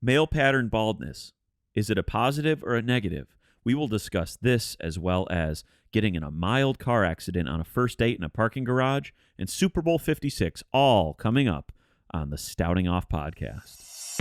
Male pattern baldness. Is it a positive or a negative? We will discuss this as well as getting in a mild car accident on a first date in a parking garage and Super Bowl 56, all coming up on the Stouting Off podcast.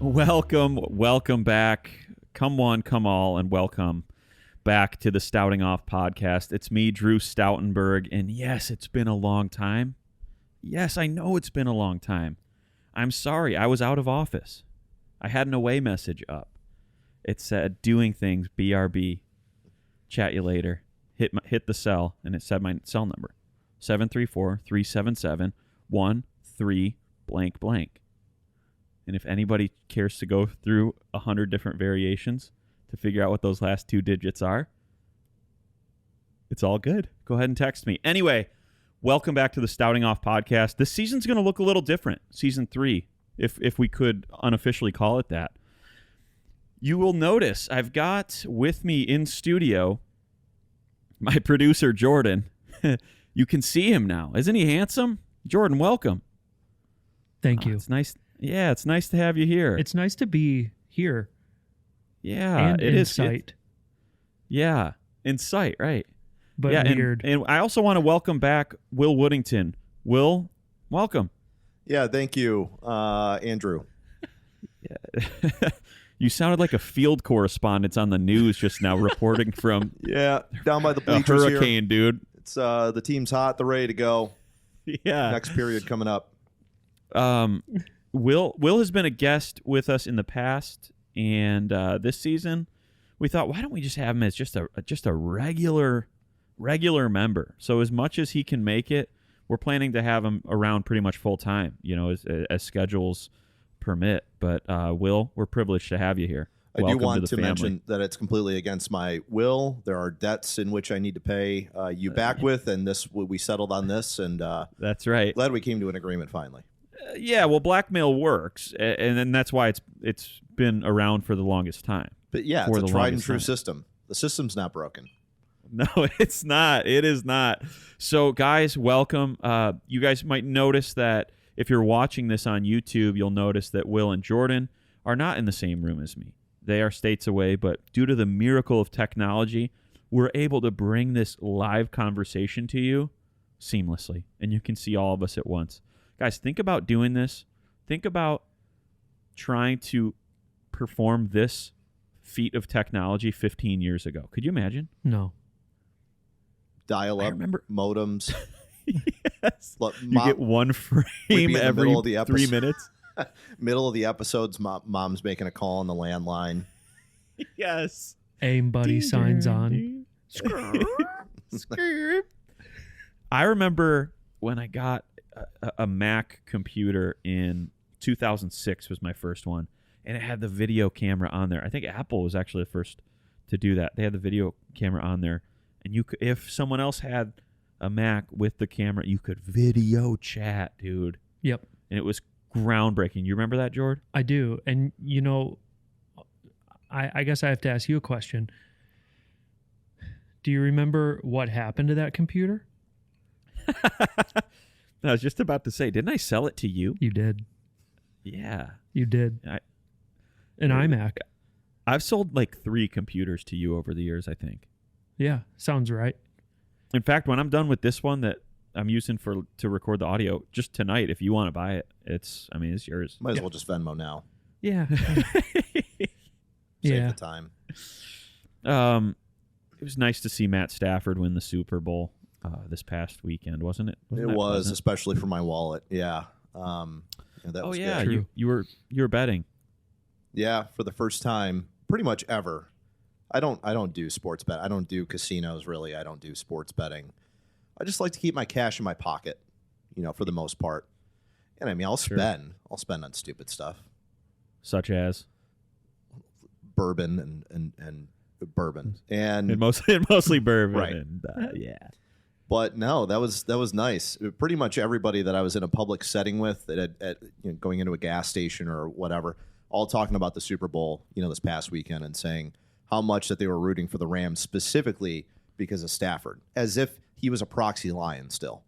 Welcome back. Come one, come all, and welcome back to the Stouting Off podcast. It's me, Drew Stoutenberg, and yes, it's been a long time. Yes, I know it's been a long time. I'm sorry, I was out of office. I had an away message up. It said, doing things, BRB. Chat you later. Hit the cell, and it said my cell number, 734-377-13 blank blank. And if anybody cares to go through 100 different variations to figure out what those last two digits are, it's all good. Go ahead and text me. Anyway, welcome back to the Stouting Off podcast. This season's going to look a little different. Season 3, if we could unofficially call it that. You will notice I've got with me in studio my producer, Jordan. You can see him now. Isn't he handsome? Jordan, welcome. Thank you. It's nice. Yeah, it's nice to have you here. It's nice to be here. Yeah, and it in is. sight. Yeah, in sight, right. But yeah, weird. And I also want to welcome back Will Woodington. Will, welcome. Yeah, thank you, Andrew. Yeah. You sounded like a field correspondent on the news just now, reporting from down by the a bleachers hurricane, here. dude. It's the team's hot, they're ready to go. Yeah. Next period coming up. Will has been a guest with us in the past, and this season we thought, why don't we just have him as just a regular member? So as much as he can make it, we're planning to have him around pretty much full time, as schedules permit. But Will, we're privileged to have you here. I Welcome do want to family. mention that it's completely against my will. There are debts in which I need to pay you back with, and we settled on this, and that's right. Glad we came to an agreement finally. Yeah, well, blackmail works, and then that's why it's been around for the longest time. But yeah, it's a tried and true system. The system's not broken. No, it's not. It is not. So, guys, welcome. You guys might notice that if you're watching this on YouTube, you'll notice that Will and Jordan are not in the same room as me. They are states away, but due to the miracle of technology, we're able to bring this live conversation to you seamlessly, and you can see all of us at once. Guys, think about doing this. Think about trying to perform this feat of technology 15 years ago. Could you imagine? No. Dial-up modems. Yes. You get one frame every 3 minutes. Middle of the episodes, mom's making a call on the landline. Yes. Aim buddy signs on. I remember when I got a Mac computer in 2006 was my first one, and it had the video camera on there. I think Apple was actually the first to do that. They had the video camera on there, and you could, if someone else had a Mac with the camera, you could video chat, dude. Yep. And it was groundbreaking. You remember that, Jord? I do. And I guess I have to ask you a question. Do you remember what happened to that computer? I was just about to say, didn't I sell it to you? You did. Yeah. You did. An iMac. I've sold like 3 computers to you over the years, I think. Yeah, sounds right. In fact, when I'm done with this one that I'm using to record the audio, just tonight, if you want to buy it, it's yours. Might as well just Venmo now. Yeah. Save the time. It was nice to see Matt Stafford win the Super Bowl this past weekend, wasn't it? It was, especially for my wallet. Yeah. That was good. You were betting. Yeah, for the first time, pretty much ever. I don't do sports bet. I don't do casinos really. I don't do sports betting. I just like to keep my cash in my pocket, for the most part. And I mean, I'll spend on stupid stuff, such as bourbon and bourbon and mostly bourbon. Right. And, yeah. But no, that was nice. Pretty much everybody that I was in a public setting with, going into a gas station or whatever, all talking about the Super Bowl, this past weekend and saying how much that they were rooting for the Rams specifically because of Stafford, as if he was a proxy Lion still.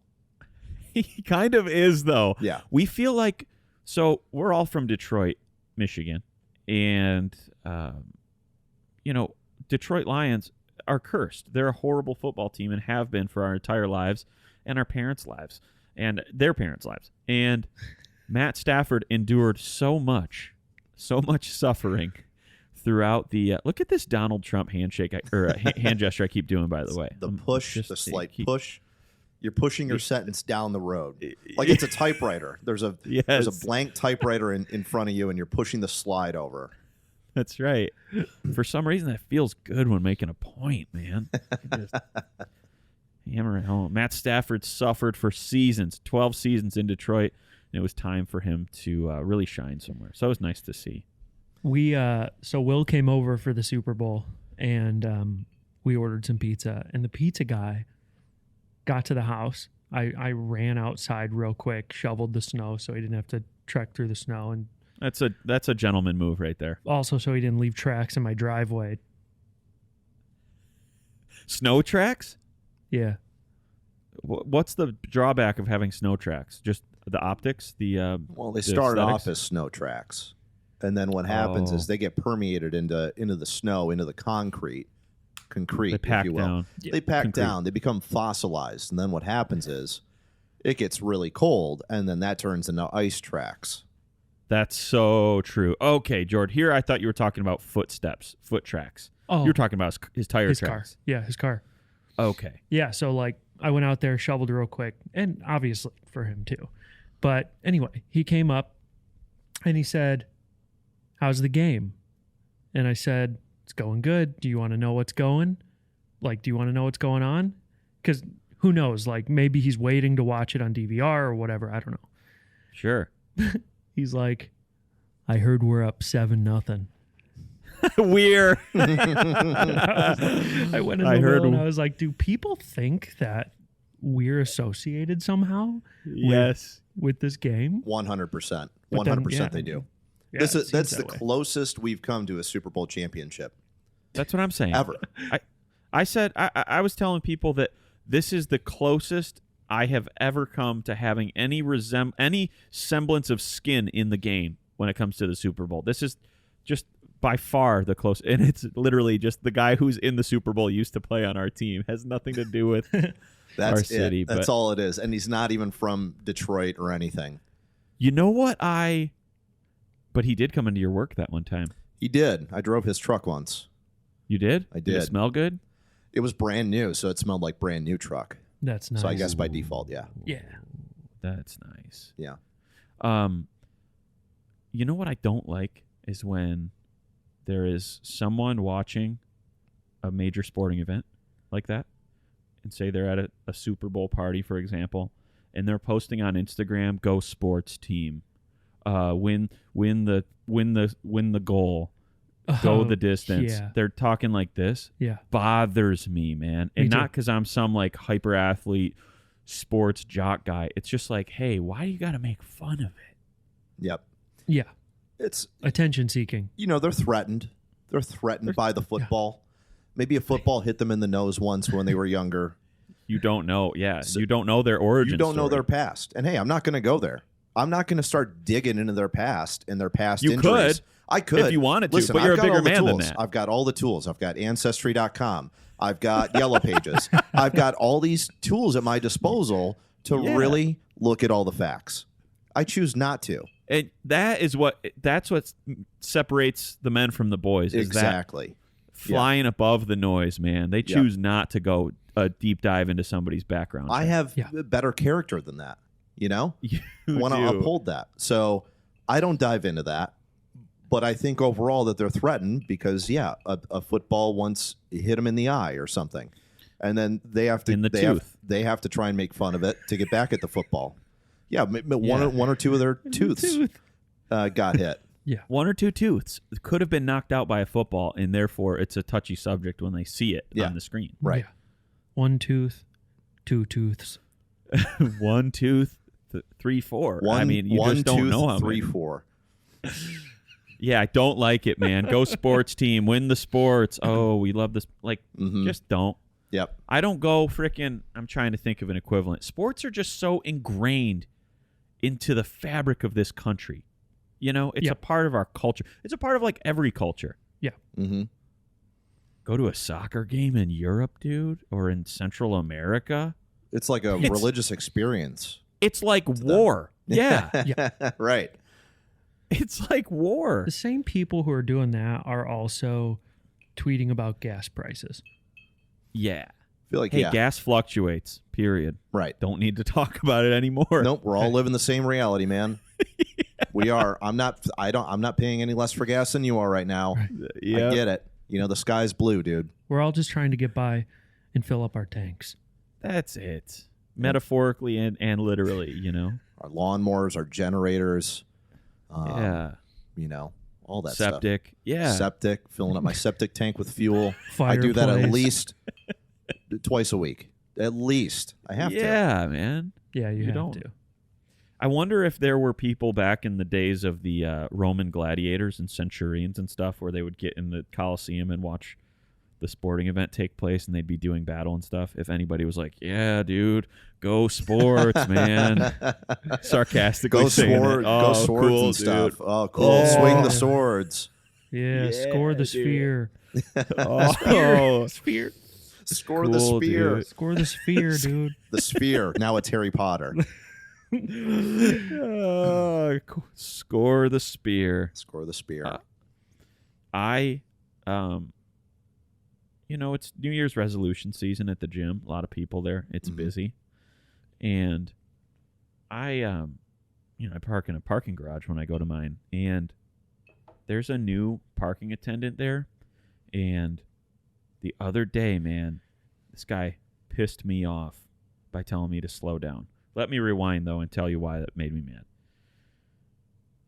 He kind of is, though. Yeah. We feel like, so we're all from Detroit, Michigan, and, Detroit Lions are cursed. They're a horrible football team and have been for our entire lives and our parents' lives and their parents' lives. And Matt Stafford endured so much suffering throughout the look at this Donald Trump handshake or hand gesture I keep doing, by the way. The push, the slight push. You're pushing your sentence down the road. Like it's a typewriter. There's a blank typewriter in front of you, and you're pushing the slide over. That's right. For some reason, that feels good when making a point, man. Just hammer it home. Matt Stafford suffered for seasons, 12 seasons in Detroit, and it was time for him to really shine somewhere. So it was nice to see. So Will came over for the Super Bowl, and we ordered some pizza, and the pizza guy got to the house. I ran outside real quick, shoveled the snow so he didn't have to trek through the snow, and that's a gentleman move right there. also so he didn't leave tracks in my driveway. Snow tracks? Yeah. What's the drawback of having snow tracks? Just the optics? Well, they started off as snow tracks, and then what happens is they get permeated into the snow, into the concrete, they pack if you will. down. They pack down. They become fossilized, and then what happens is it gets really cold, and then that turns into ice tracks. That's so true. Okay, Jordan. Here I thought you were talking about foot tracks. Oh, you were talking about his tire his tracks. car. Yeah, his car. Okay. Yeah, so like I went out there, shoveled real quick, and obviously for him too. But anyway, he came up and he said, "How's the game?" And I said, "It's going good. Do you want to know what's going? Like, do you want to know what's going on? Because who knows? Like, maybe he's waiting to watch it on DVR or whatever. I don't know." Sure. He's like, "I heard we're up 7-0. We're. I went in the middle and I was like, "Do people think that we're associated somehow? Yes. With this game?" 100%. 100% they do. Yeah, that's the way. closest we've come to a Super Bowl championship. That's what I'm saying. Ever. I was telling people that this is the closest I have ever come to having any semblance of skin in the game when it comes to the Super Bowl. This is just by far the closest, and it's literally just the guy who's in the Super Bowl used to play on our team. Has nothing to do with our city. It. That's all it is, and he's not even from Detroit or anything. You know what? But he did come into your work that one time. He did. I drove his truck once. You did? I did. Did it smell good? It was brand new, so it smelled like brand new truck. That's nice. So I guess by default, yeah. Yeah. That's nice. Yeah. You know what I don't like is when there is someone watching a major sporting event like that, and say they're at a Super Bowl party, for example, and they're posting on Instagram, "Go sports team, win the goal, go the distance." Yeah. They're talking like this. Yeah. Bothers me, man. And Me not too. because I'm some like hyper athlete sports jock guy. It's just like, hey, why do you got to make fun of it? Yep. Yeah. It's, Attention seeking. they're threatened. They're threatened by the football. Maybe a football hit them in the nose once when they were younger. You don't know. Yeah. You don't know their origin. You don't know story. their past. And hey, I'm not going to go there. I'm not going to start digging into their past and their past You injuries. could. I could. If you wanted to, Listen, but you're I've a got bigger all the man than tools. that. I've got all the tools. I've got Ancestry.com. I've got Yellow Pages. I've got all these tools at my disposal to really look at all the facts. I choose not to. And that's what separates the men from the boys. Is Exactly. that flying above the noise, man. They choose not to go a deep dive into somebody's background. I have better character than that. You want to uphold that. So I don't dive into that. But I think overall that they're threatened because, a football once hit them in the eye or something. And then they have to In the they tooth. have to try and make fun of it to get back at the football. Yeah, one or two of their tooths got hit. Yeah. One or two tooths could have been knocked out by a football, and therefore it's a touchy subject when they see it on the screen. Right. Yeah. 1 tooth, 2 tooths. 1 tooth, 3, 4. I mean, you one just don't tooth, know how 3, many. 4. Yeah, I don't like it, man. Go sports team, win the sports. Oh, we love this. Like, just don't. Yep. I don't go freaking. I'm trying to think of an equivalent. Sports are just so ingrained into the fabric of this country. You know, it's a part of our culture. It's a part of like every culture. Yeah. Mm-hmm. Go to a soccer game in Europe, dude, or in Central America. It's like a religious experience. It's like war. Yeah. Right. It's like war. The same people who are doing that are also tweeting about gas prices. Yeah. I feel like, hey, gas fluctuates, period. Right. Don't need to talk about it anymore. Nope. We're all living the same reality, man. We are. I'm not paying any less for gas than you are right now. Yep. I get it. You know, the sky's blue, dude. We're all just trying to get by and fill up our tanks. That's it. Metaphorically and literally, you know. Our lawnmowers, our generators. You know, all that septic. stuff. Yeah. Septic, filling up my septic tank with fuel. I do that at least twice a week. At least. I have to. Yeah, man. Yeah, you have don't. to. I wonder if there were people back in the days of the Roman gladiators and centurions and stuff where they would get in the Colosseum and watch the sporting event take place and they'd be doing battle and stuff. If anybody was like, yeah, dude, go sports, man. Sarcastically saying it. Go swords cool, and stuff. dude. Oh, cool. Yeah. Swing the swords. Yeah, score the sphere. Sphere. Score the spear. Dude. Score the sphere, dude. The sphere. Now it's Harry Potter. Score the spear. Score the spear. You know, it's New Year's resolution season at the gym. A lot of people there. It's busy. And I park in a parking garage when I go to mine. And there's a new parking attendant there. And the other day, man, this guy pissed me off by telling me to slow down. Let me rewind, though, and tell you why that made me mad.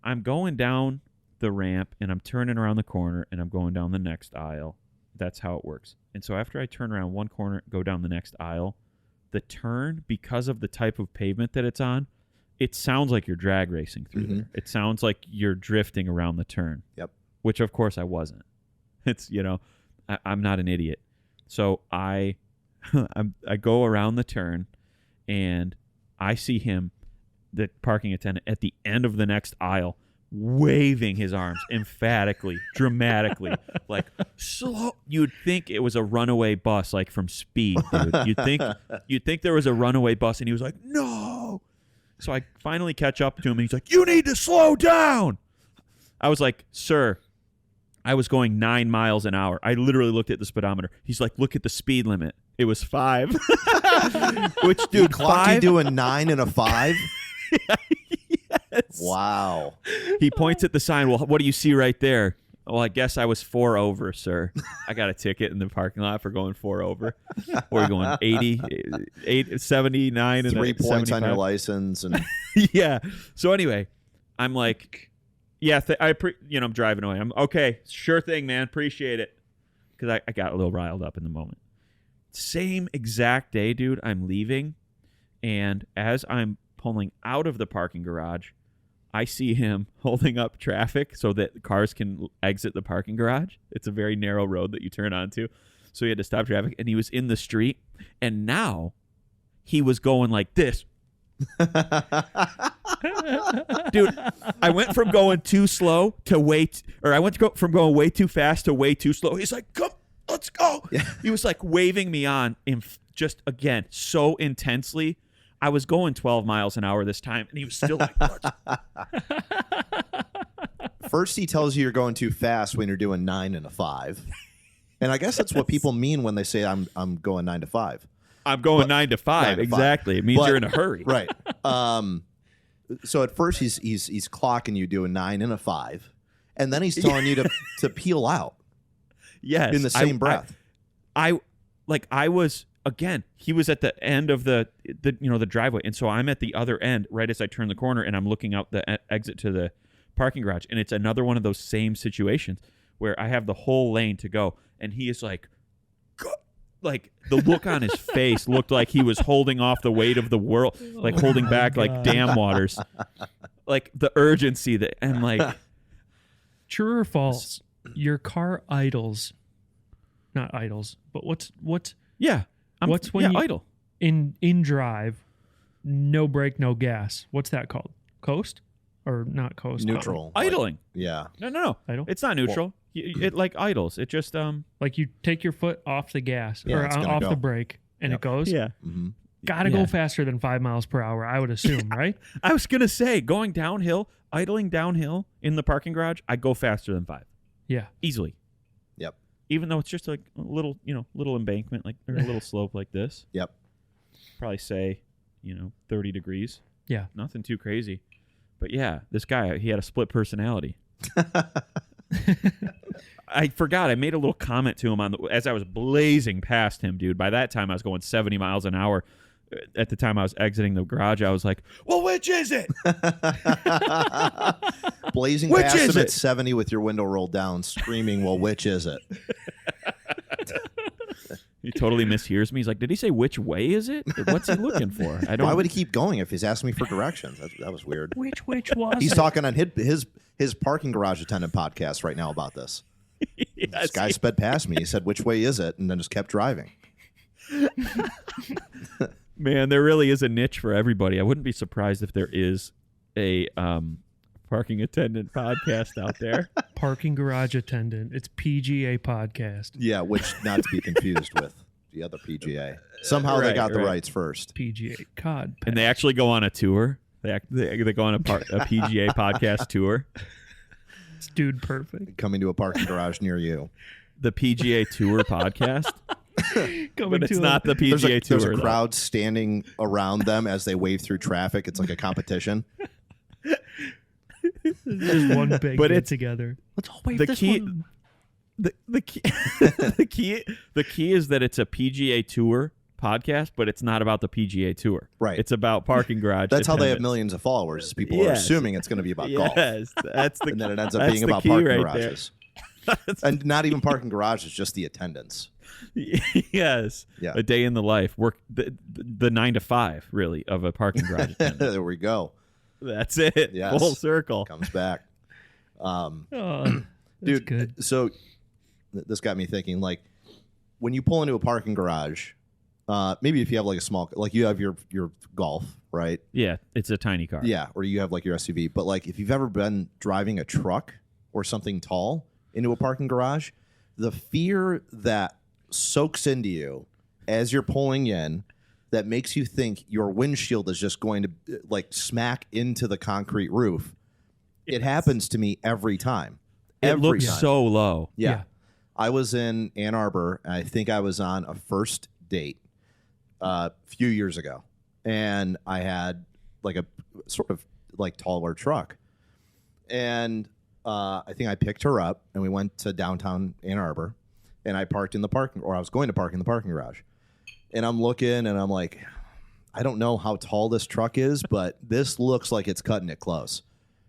I'm going down the ramp, and I'm turning around the corner, and I'm going down the next aisle. That's how it works. And so after I turn around one corner, go down the next aisle, the turn, because of the type of pavement that it's on, it sounds like you're drag racing through there. It sounds like you're drifting around the turn. Yep. Which, of course, I wasn't. It's, you know, I'm not an idiot. So I go around the turn, and I see him, the parking attendant, at the end of the next aisle, waving his arms emphatically, dramatically, like slow. You'd think it was a runaway bus, like from Speed, dude. You'd think there was a runaway bus, and he was like, "No!" So I finally catch up to him, and he's like, "You need to slow down." I was like, "Sir, I was going 9 miles an hour." I literally looked at the speedometer. He's like, "Look at the speed limit. It was 5." Which, dude, clock 5? You doing 9 and a 5? Yes. Wow. He points at the sign. Well, what do you see right there? Well, I guess I was 4 over, sir. I got a ticket in the parking lot for going 4 over. Or you're going 80, 79, and 3 points 75. on your license, and Yeah. So anyway, I'm like, yeah, I'm driving away. I'm okay. Sure thing, man. Appreciate it. Because I got a little riled up in the moment. Same exact day, dude. I'm leaving, and as I'm pulling out of the parking garage, I see him holding up traffic so that cars can exit the parking garage. It's a very narrow road that you turn onto. So he had to stop traffic, and he was in the street, and now he was going like this. Dude, I went from going too slow to from going way too fast to way too slow. He's like, "Come, let's go." Yeah. He was like waving me on just again so intensely. I was going 12 miles an hour this time, and he was still like, First he tells you you're going too fast when you're doing 9 and a 5. And I guess that's what people mean when they say I'm going 9 to 5. I'm going 9 to 5. Exactly. It means you're in a hurry. Right. So at first he's clocking you doing 9 and a 5, and then he's telling you to peel out. Yes. In the same breath. I was, again, he was at the end of the driveway, and so I'm at the other end right as I turn the corner, and I'm looking out the exit to the parking garage, and it's another one of those same situations where I have the whole lane to go, and he is like, "Go." Like the look on his face looked like he was holding off the weight of the world, like holding back like dam waters, like the urgency that, and like True or false? Your car idles. Not idles, but what's Yeah. What's when you- idle? in drive, no brake, no gas. What's that called? Coast or not coast? Neutral. Idling. Yeah. No. Idle. It's not neutral. It like idles. It just Like you take your foot off the gas Yeah, or it's gonna off go. the brake and Yep. it goes. yeah. Mm-hmm. Gotta Yeah. go faster than 5 miles per hour, I would assume, right? I was gonna say going downhill, idling downhill in the parking garage, I go faster than 5 Yeah. easily. Yep. Even though it's just like a little, little embankment, like or a little slope like this. Yep. Probably say, 30 degrees. Yeah. Nothing too crazy. But yeah, this guy, he had a split personality. I forgot. I made a little comment to him as I was blazing past him, dude. By that time, I was going 70 miles an hour. At the time I was exiting the garage, I was like, well, which is it? Blazing Which past is him it? at 70 with your window rolled down, screaming, well, which is it? He totally mishears me. He's like, did he say which way is it? What's he looking for? I don't. Why would he keep going if he's asking me for directions? That was weird. Which was He's it? talking on his parking garage attendant podcast right now about this. Yes, This guy sped past me. He said, which way is it? And then just kept driving. Man, there really is a niche for everybody. I wouldn't be surprised if there is a parking attendant podcast out there. Parking garage attendant. It's PGA podcast. Yeah, which not to be confused with the other PGA. Somehow they got the right. rights first. PGA COD. And they actually go on a tour. They go on a PGA podcast tour. It's dude perfect. Coming to a parking garage near you. The PGA Tour podcast. Coming But it's to not the PGA Tour. There's a though. crowd standing around them as they wave through traffic. It's like a competition. There's one big But get it's- together. Let's all wave the this key- one. The key the key is that it's a PGA Tour podcast, but it's not about the PGA Tour. Right. It's about parking garage. That's how they have attendants. millions of followers. Is people are Yes. assuming it's going to be about golf. Yes, that's the. And then it ends up that's being the about key parking right there. garages. And not even parking garages, just the attendance. Yes. Yeah. A day in the life. Work the 9 to 5 really of a parking garage attendant. There we go. That's it. Yes. Full circle. Comes back. Oh, that's Dude, good. so this got me thinking, like, when you pull into a parking garage, maybe if you have like a small, like you have your Golf, right? Yeah, it's a tiny car. Yeah, or you have like your SUV. But like if you've ever been driving a truck or something tall into a parking garage, the fear that soaks into you as you're pulling in that makes you think your windshield is just going to like smack into the concrete roof. It happens to me every time. It Every looks time. so low. Yeah. Yeah. I was in Ann Arbor. I think I was on a first date a few years ago. And I had like a sort of like taller truck. And I think I picked her up and we went to downtown Ann Arbor. And I parked in the parking, or I was going to park in the parking garage. And I'm looking and I'm like, I don't know how tall this truck is, but this looks like it's cutting it close.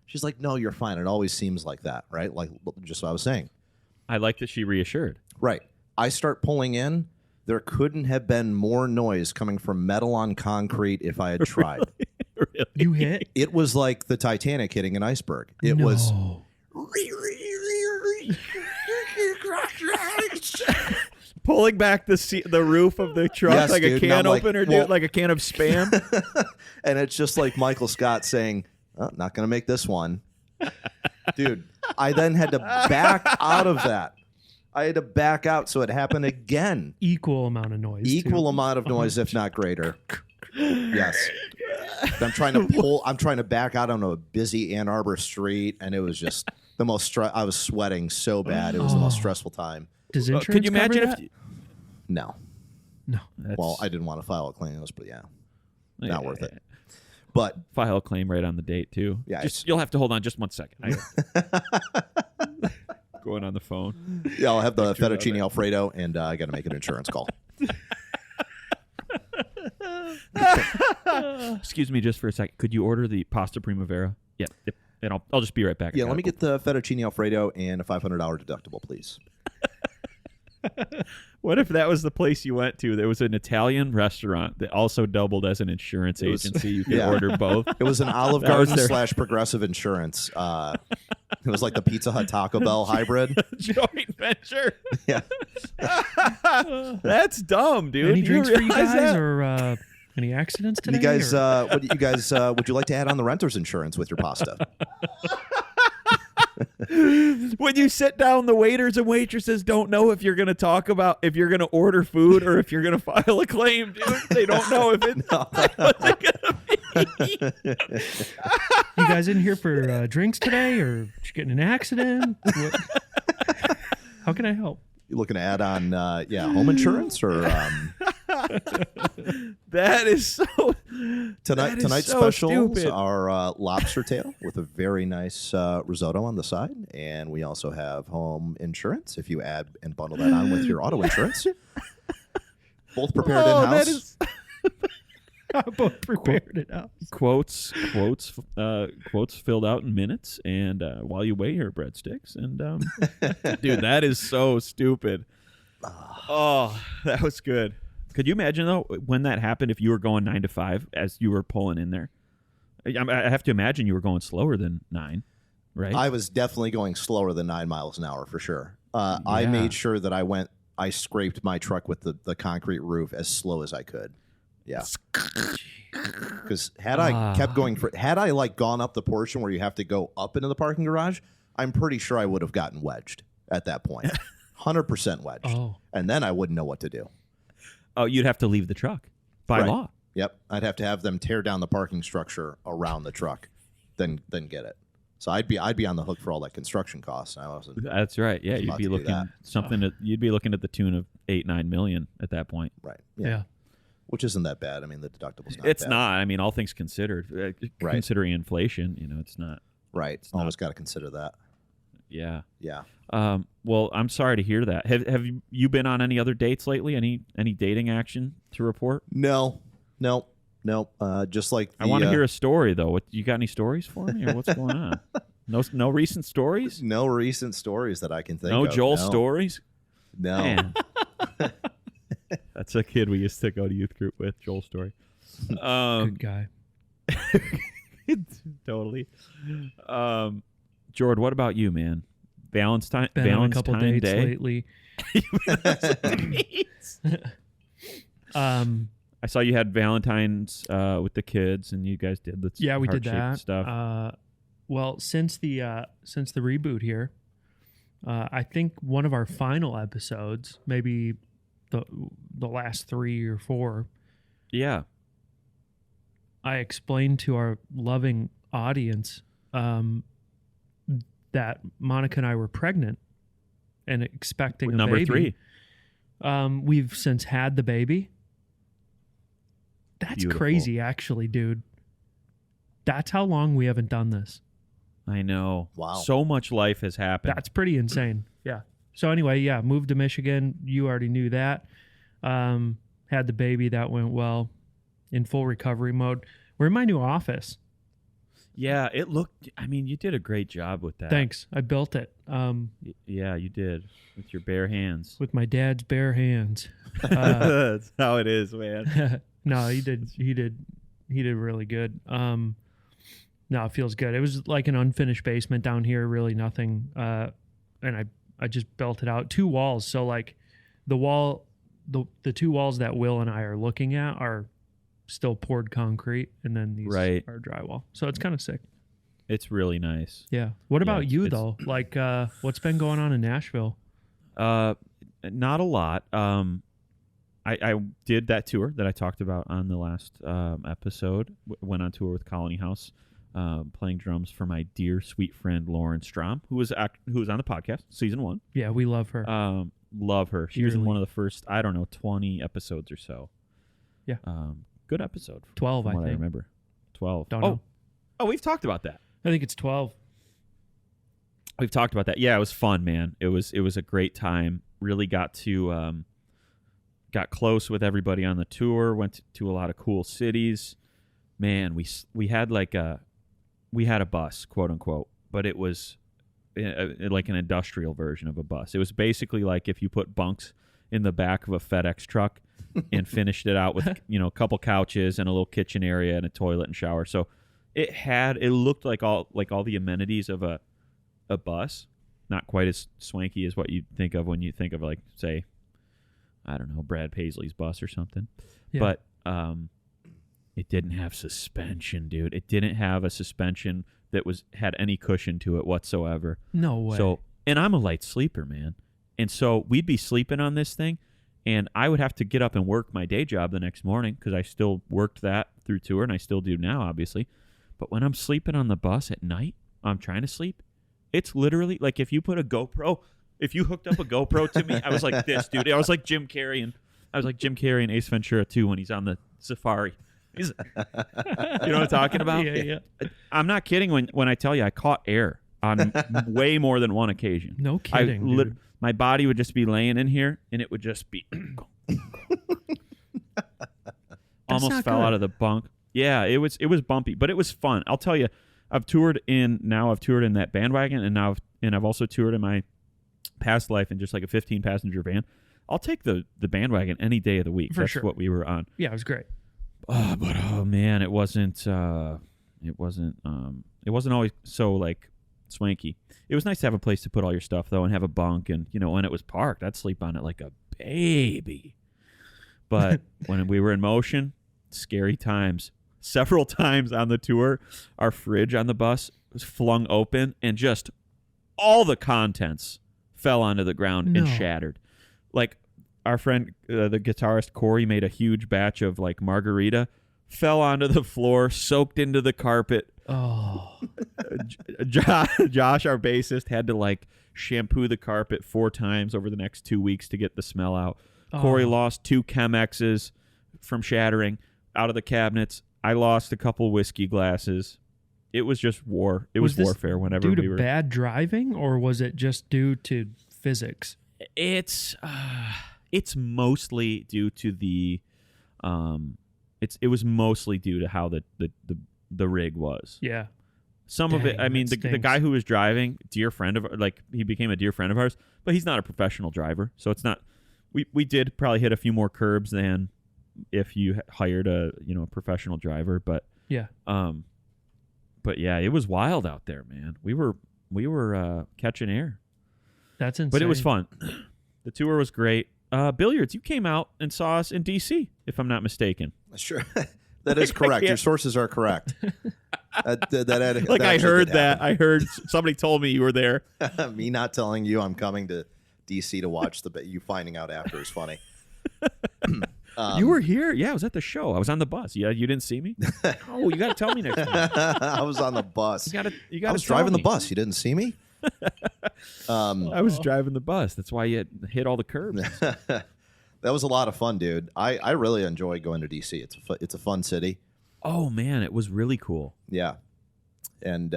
She's like, no, you're fine. It always seems like that, right? Like just what I was saying. I like that she reassured. Right. I start pulling in. There couldn't have been more noise coming from metal on concrete if I had tried. Really? You hit? It was like the Titanic hitting an iceberg. It was. No. Pulling back the roof of the truck Yes, like dude, a and can I'm like, opener, well- dude, like a can of Spam. And it's just like Michael Scott saying, oh, not going to make this one. Dude, I then had to back out of that. I had to back out so it happened again. Equal amount of noise. Equal too. amount of noise, if not greater. Yes. I'm trying to back out on a busy Ann Arbor street, and it was just the most I was sweating so bad. It was the most stressful time. Does insurance Could you imagine cover if? that? No. No. Well, I didn't want to file a claim, but yeah, not worth it. Yeah. But File a claim right on the date too. Yeah, You'll have to hold on just 1 second. Going on the phone. yeah, I'll have the fettuccine alfredo, and I got to make an insurance call. Excuse me, just for a second. Could you order the pasta primavera? Yeah, yep. And I'll just be right back. Yeah, let me get the fettuccine alfredo and a $500 deductible, please. What if that was the place you went to? There was an Italian restaurant that also doubled as an insurance was- agency. You could yeah. order both. It was an Olive That was Garden their- / Progressive Insurance. It was like the Pizza Hut Taco Bell hybrid. Joint venture. Yeah. That's dumb, dude. Any Do drinks for you realize guys, that? or any accidents today? You guys, or- would you like to add on the renter's insurance with your pasta? When you sit down, the waiters and waitresses don't know if you're going to talk about if you're going to order food or if you're going to file a claim, dude. They don't know if it's what's it going to be. You guys in here for drinks today, or did you get in an accident? How can I help? You looking to add on, home insurance or That is so. tonight's so specials stupid. are lobster tail with a very nice risotto on the side, and we also have home insurance if you add and bundle that on with your auto insurance. Both prepared in house. That is Both prepared it out. quotes filled out in minutes, and while you weigh your breadsticks, and dude, that is so stupid. Oh, that was good. Could you imagine though when that happened if you were going 9 to 5 as you were pulling in there? I have to imagine you were going slower than 9, right? I was definitely going slower than 9 miles an hour for sure. I Yeah. made sure that I scraped my truck with the concrete roof as slow as I could. Yeah. Because had I kept going had I like gone up the portion where you have to go up into the parking garage, I'm pretty sure I would have gotten wedged at that point. 100% wedged. Oh. And then I wouldn't know what to do. Oh, you'd have to leave the truck by Right. law. Yep. I'd have to have them tear down the parking structure around the truck, then get it. So I'd be on the hook for all that construction costs. I wasn't That's right. Yeah, you'd about be to do looking that. you'd be looking at the tune of 8-9 million at that point. right. Yeah. Which isn't that bad. I mean, the deductible's not It's bad. not. I mean, all things considered, Right. considering inflation, it's not. Right. not- Always got to consider that. Yeah. Yeah. Well, I'm sorry to hear that. Have you been on any other dates lately? Any dating action to report? No. Just like I want to hear a story though. What you got? Any stories for me, or what's going on? No recent stories. no recent stories that I can think No of. Joel stories. No. Man. That's a kid we used to go to youth group with. Joel Story. Good guy. Totally. Jord, what about you, man? Been on a couple Valentine dates Day. lately. I saw you had Valentine's with the kids, and you guys did the Yeah, we did heart-shaped that stuff. Well, since the reboot here, I think one of our final episodes, maybe the last 3 or 4, Yeah. I explained to our loving audience that Monica and I were pregnant and expecting a Number baby. 3. We've since had the baby. That's Beautiful. crazy, actually, dude. That's how long we haven't done this. I know. Wow. So much life has happened. That's pretty insane. Yeah. So anyway, yeah, moved to Michigan. You already knew that. Had the baby. That went well. In full recovery mode. We're in my new office. Yeah, it looked. I mean, you did a great job with that. Thanks. I built it Yeah, you did with your bare hands. with my dad's bare hands. That's how it is, man. No, he did really good. No, it feels good. It was like an unfinished basement down here, really nothing. And I just built it out. 2 walls. So like the 2 walls that Will and I are looking at are still poured concrete, and then these Right. are drywall. So it's kind of sick. It's really nice. Yeah. What about it's- you it's- though? Like what's been going on in Nashville? Not a lot. I did that tour that I talked about on the last episode. Went on tour with Colony House, playing drums for my dear sweet friend Lauren Strom, who was on the podcast season 1. Yeah, we love her. Love her. She was in Dearly. one of the first 20 episodes or so. Yeah. Good episode. 12, from I what think. I remember. 12. Don't know. Oh, we've talked about that. I think it's 12. We've talked about that. Yeah, it was fun, man. It was a great time. Really got to got close with everybody on the tour. Went to a lot of cool cities. Man, we had a bus, quote unquote, but it was like an industrial version of a bus. It was basically like if you put bunks in the back of a FedEx truck and finished it out with a couple couches and a little kitchen area and a toilet and shower. So it looked like all the amenities of a a bus, not quite as swanky as what you think of when you think of, like, say, I don't know, Brad Paisley's bus or something. Yeah. But it didn't have suspension, dude. It didn't have a suspension that had any cushion to it whatsoever. No way. So, and I'm a light sleeper, man. And so we'd be sleeping on this thing, and I would have to get up and work my day job the next morning because I still worked that through tour, and I still do now, obviously. But when I'm sleeping on the bus at night, I'm trying to sleep. It's literally like if you hooked up a GoPro to me, I was like this, dude. I was like Jim Carrey in Ace Ventura 2 when he's on the safari. You know what I'm talking about? Yeah. I'm not kidding when I tell you I caught air on way more than one occasion. No kidding, dude. My body would just be laying in here, and it would just be almost fell out of the bunk. Yeah, it was bumpy, but it was fun. I'll tell you, I've toured in that bandwagon, and I've also toured in my past life in just like a 15-passenger van. I'll take the bandwagon any day of the week. That's sure. what we were on. Yeah, it was great. But man, it wasn't always so like swanky. It was nice to have a place to put all your stuff though, and have a bunk, and when it was parked, I'd sleep on it like a baby. But when we were in motion, scary times. Several times on the tour, our fridge on the bus was flung open, and just all the contents fell onto the ground and shattered. Like our friend, the guitarist Corey, made a huge batch of like margarita, fell onto the floor, soaked into the carpet. Oh, Josh, our bassist, had to like shampoo the carpet 4 times over the next 2 weeks to get the smell out. Corey lost 2 Chemexes from shattering out of the cabinets. I lost a couple whiskey glasses. It was just war. It was warfare whenever due we were. to bad driving, or was it just due to physics? It's mostly due to the it was mostly due to how the rig was. Yeah. Some of it, I mean, the guy who was driving, he became a dear friend of ours, but he's not a professional driver, so it's not. We did probably hit a few more curbs than if you hired a professional driver, but yeah. But yeah, it was wild out there, man. We were catching air. That's insane. But it was fun. The tour was great. Billiards, you came out and saw us in D.C., if I'm not mistaken. Sure. That is correct. Your sources are correct. I heard that. I heard somebody told me you were there. Me not telling you I'm coming to D.C. to watch you finding out after is funny. You were here? Yeah, I was at the show. I was on the bus. Yeah, you didn't see me? Oh, you got to tell me next time. I was on the bus. You got to. I was driving the bus. You didn't see me? I was driving the bus. That's why you hit all the curbs. That was a lot of fun, dude. I really enjoy going to D.C. It's a fun city. Oh, man, it was really cool. Yeah. And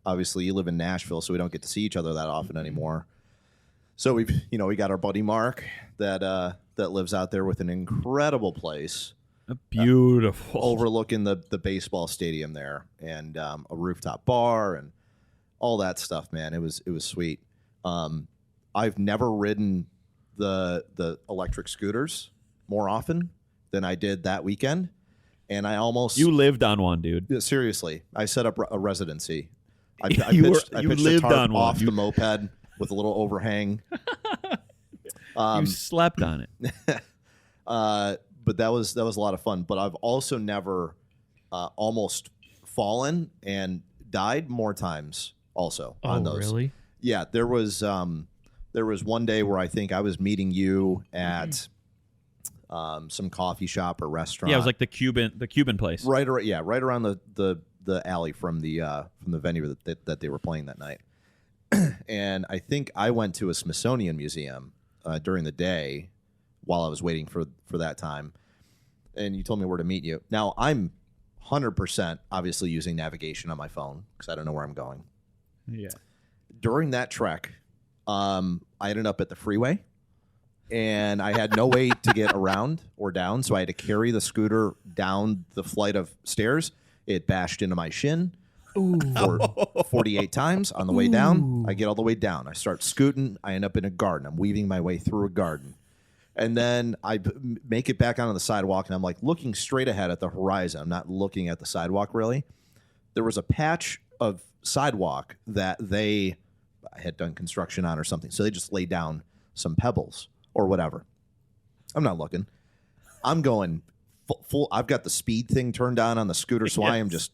obviously you live in Nashville, so we don't get to see each other that often anymore. So we got our buddy Mark that lives out there with an incredible place. Beautiful. Overlooking the baseball stadium there, and a rooftop bar and all that stuff, man. It was sweet. I've never ridden the electric scooters more often than I did that weekend, and I almost you lived on one, dude. Seriously, I set up a residency. I you pitched lived a tarp on one off the moped with a little overhang. You slept on it. But that was a lot of fun. But I've also never almost fallen and died more times. Also on those. Really? Yeah, there was one day where I think I was meeting you at some coffee shop or restaurant. Yeah, it was like the Cuban place. Right around the alley from the venue that they were playing that night. And I think I went to a Smithsonian museum during the day while I was waiting for that time. And you told me where to meet you. Now, I'm 100% obviously using navigation on my phone because I don't know where I'm going. Yeah. During that trek, I ended up at the freeway, and I had no way to get around or down, so I had to carry the scooter down the flight of stairs. It bashed into my shin. Ooh. 48 times on the way down. I get all the way down. I start scooting. I end up in a garden. I'm weaving my way through a garden. And then I make it back onto the sidewalk, and I'm like looking straight ahead at the horizon. I'm not looking at the sidewalk really. There was a patch of sidewalk that they I had done construction on or something. So they just laid down some pebbles or whatever. I'm not looking. I'm going full. I've got the speed thing turned on the scooter, so I am just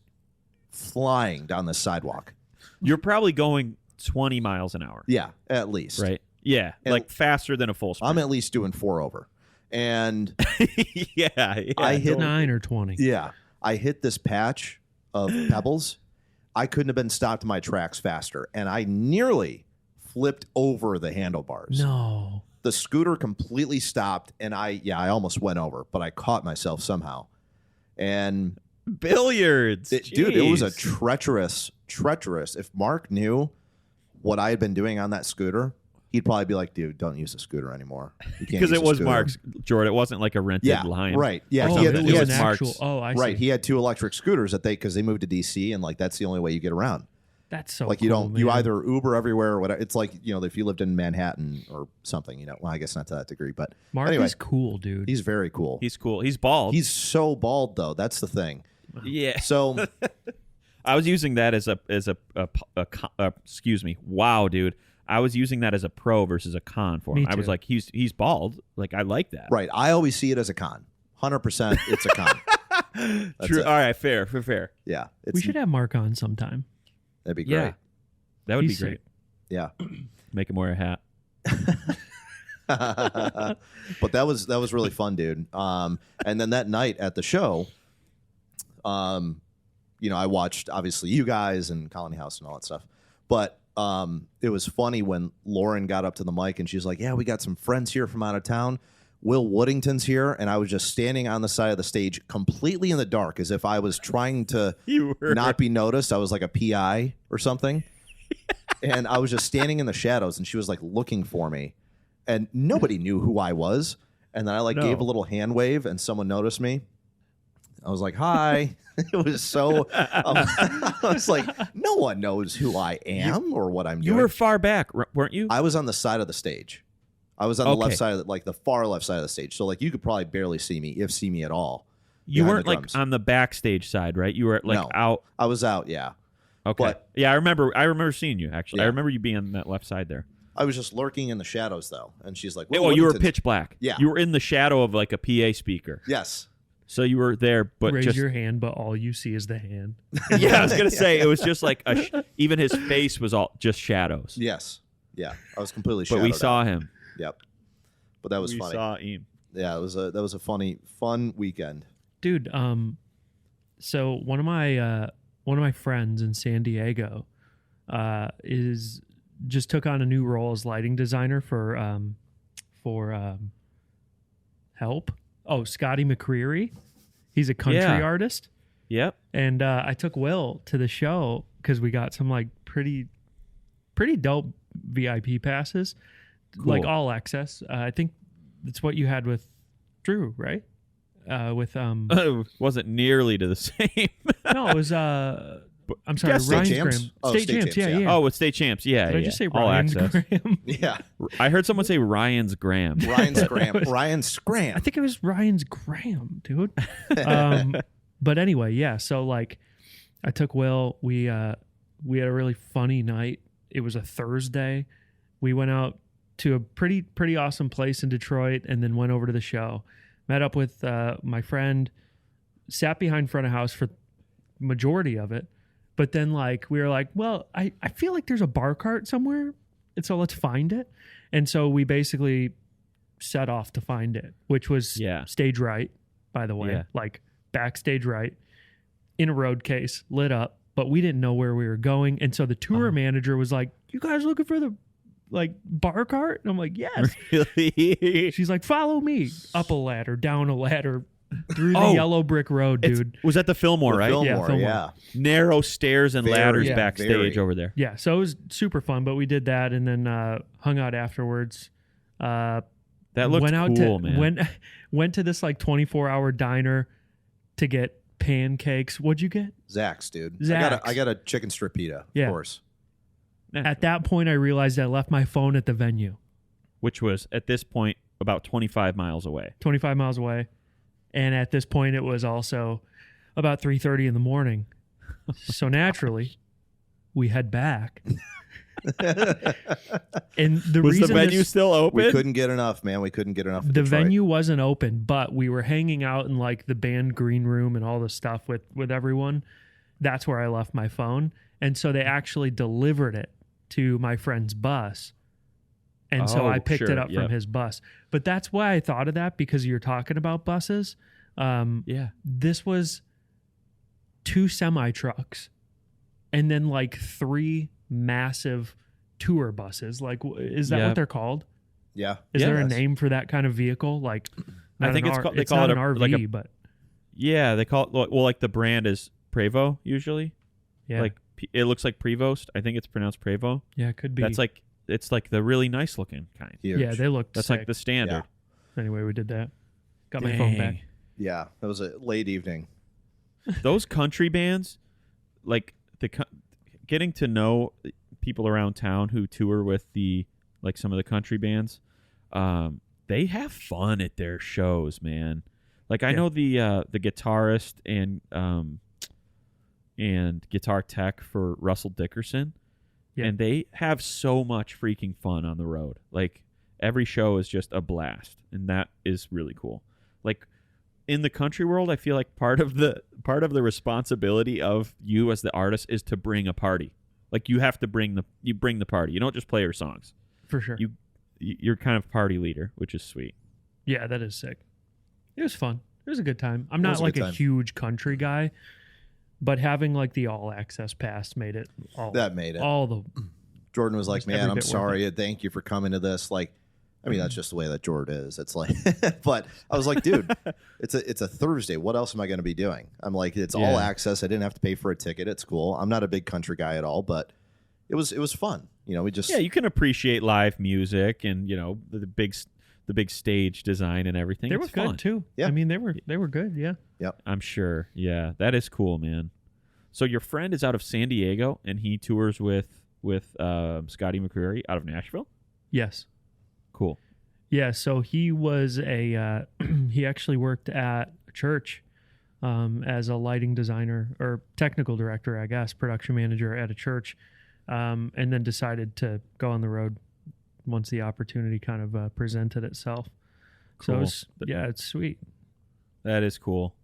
flying down the sidewalk. You're probably going 20 miles an hour. Yeah, at least. Right. Yeah, And like faster than a full sprint. I'm at least doing 4 over. And yeah, I hit 9 or 20. Yeah, I hit this patch of pebbles. I couldn't have been stopped in my tracks faster, and I nearly flipped over the handlebars. No. The scooter completely stopped, and I almost went over, but I caught myself somehow. And billiards, dude, it was a Jeez. treacherous. If Mark knew what I had been doing on that scooter, he'd probably be like, dude, don't use the scooter anymore. Because it was Mark's, Jordan. It wasn't like a rented line. Right. Yeah, Oh, he had, it he was had an Mark's. actual. Oh, I see. right. He had 2 electric scooters because they moved to DC, and like that's the only way you get around. That's so Like cool, you don't, you man. either Uber everywhere or whatever. It's like, if you lived in Manhattan or something, well, I guess not to that degree, but Mark anyway, is cool, dude. he's very cool. He's cool. He's bald. He's so bald though. That's the thing. yeah. So I was using that as a excuse me. Wow, dude. I was using that as a pro versus a con for him. Me I was too. like, he's bald. Like I like that. right, I always see it as a con. 100%, it's a con. That's True. it. All right. Fair. Yeah, it's, We should have Mark on sometime. that'd be Yeah. great. That would He's be great. sick. Yeah. Make him wear a hat. But that was really fun, dude. And then that night at the show, I watched obviously you guys and Colony House and all that stuff. But it was funny when Lauren got up to the mic and she's like, "Yeah, we got some friends here from out of town. Will Woodington's here," and I was just standing on the side of the stage, completely in the dark, as if I was trying to You were not be noticed. I was like a PI or something. And I was just standing in the shadows, and she was like looking for me, and nobody knew who I was. And then I No. gave a little hand wave, and someone noticed me. I was like, "Hi." It was so. I was like, no one knows who I am or what I'm You doing. were far back, weren't you? I was on the side of the stage. I was on the Okay. left side of the far left side of the stage. So you could probably barely see me, if see me at all. You behind weren't the like drums. on the backstage side, right? You were like No. out. I was out, yeah. Okay. But- yeah, I remember seeing you actually. I Yeah. remember you being on that left side there. I was just lurking in the shadows though, and she's like, Oh, you were Woodington's-" pitch black. Yeah. You were in the shadow of like a PA speaker. Yes. So you were there, but Raise just your hand, but all you see is the hand. yeah. I was gonna say it was just like even his face was all just shadows. Yes. Yeah. I was completely But shadowed we saw out. him. Yep. But that was we funny. saw him. Yeah, that was a fun weekend. Dude, so one of my friends in San Diego is just took on a new role as lighting designer for Help. Oh, Scotty McCreery. He's a country Yeah. artist. Yep. And I took Will to the show because we got some like pretty dope VIP passes, Cool. like all access. I think it's what you had with Drew, right? With It wasn't nearly to the same. no, it was I'm sorry, Yeah, State Ryan's Champs? Graham. Oh, State State Champs, Champs, yeah, yeah. yeah. Oh, with State Champs. Yeah. Did I yeah. just say All Ryan's access. Graham? Yeah. I heard someone say Ryan's Graham. Ryan Scram. Ryan Scram. I think it was Ryan's Graham, dude. But anyway, yeah. So like, I took Will. We had a really funny night. It was a Thursday. We went out to a pretty awesome place in Detroit, and then went over to the show. Met up with my friend. Sat behind front of house for majority of it, but then like we were like, well, I feel like there's a bar cart somewhere, and so let's find it. And so we basically set off to find it, which was Yeah. stage right, by the way, Yeah. like backstage right, in a road case, lit up, but we didn't know where we were going. And so the tour manager was like, "You guys looking for the like bar cart?" And I'm like, "Yes." Really? She's like, "Follow me." Up a ladder, down a ladder, through the Oh. yellow brick road, dude. Was that the Fillmore, The right? Fillmore, Fillmore. yeah. Narrow stairs and Very, ladders yeah, backstage very. over there. Yeah, so it was super fun, but we did that and then hung out afterwards. That looked went out cool, to, man. Went to this like 24-hour diner to get pancakes. What'd you get? Zach's, dude. Zach's. I got a chicken strip pita, Yeah. of course. At that point, I realized I left my phone at the venue, Which was at this point about 25 miles away. 25 miles away. And at this point, it was also about 3:30 in the morning. So naturally, we head back. And the Was reason the venue still open? We couldn't get enough, man. We couldn't get enough. of the Detroit. venue wasn't open, but we were hanging out in like the band green room and all the stuff with everyone. That's where I left my phone. And so they actually delivered it to my friend's bus. And so Oh, I picked it sure, up yep. from his bus. But that's why I thought of that, because you're talking about buses. Yeah. This was 2 semi-trucks and then like 3 massive tour buses. Like, is that Yep. what they're called? Yeah. Is there a Yes. name for that kind of vehicle? Like, I not think an it's R- called- they it's call not it an a- RV, like a- but Yeah, they call it, well, like the brand is Prevost usually. yeah, Like it looks like Prevost. I think it's pronounced Prevost. yeah, it could be. That's like, it's like the really nice looking kind. Huge. yeah, they looked That's sick. like the standard. Anyway, we did that. Got my phone back. Dang. Yeah. It was a late evening. Those country bands, like getting to know people around town who tour with like some of the country bands, they have fun at their shows, man. Like I Yeah. know the guitarist and guitar tech for Russell Dickerson, Yeah. and they have so much freaking fun on the road. Like every show is just a blast, and that is really cool. Like in the country world, I feel like part of the responsibility of you as the artist is to bring a party. Like you have to bring the party. You don't just play your songs. For sure. You're kind of party leader, which is sweet. Yeah, that is sick. It was fun. It was a good time. I'm It not was a like good a time. huge country guy, but having like the all access pass made it all. That made it. all the Jordan was like, Just "Man, every I'm bit worth sorry. Thank you for coming to this." Like, I mean, that's just the way that Jordan is. It's like, but I was like, dude, it's a Thursday. What else am I going to be doing? I'm like, it's all Yeah. access. I didn't have to pay for a ticket. It's cool. I'm not a big country guy at all, but it was fun. You know, we just Yeah, you can appreciate live music and the big stage design and everything. they It's were good fun. too. Yeah. I mean, they were good. Yeah. I'm sure. Yeah, that is cool, man. So your friend is out of San Diego and he tours with Scotty McCreery out of Nashville. Yes. Cool. Yeah. So he was he actually worked at a church as a lighting designer or technical director, I guess, production manager at a church, and then decided to go on the road once the opportunity kind of presented itself. So Cool. it's sweet. That is cool.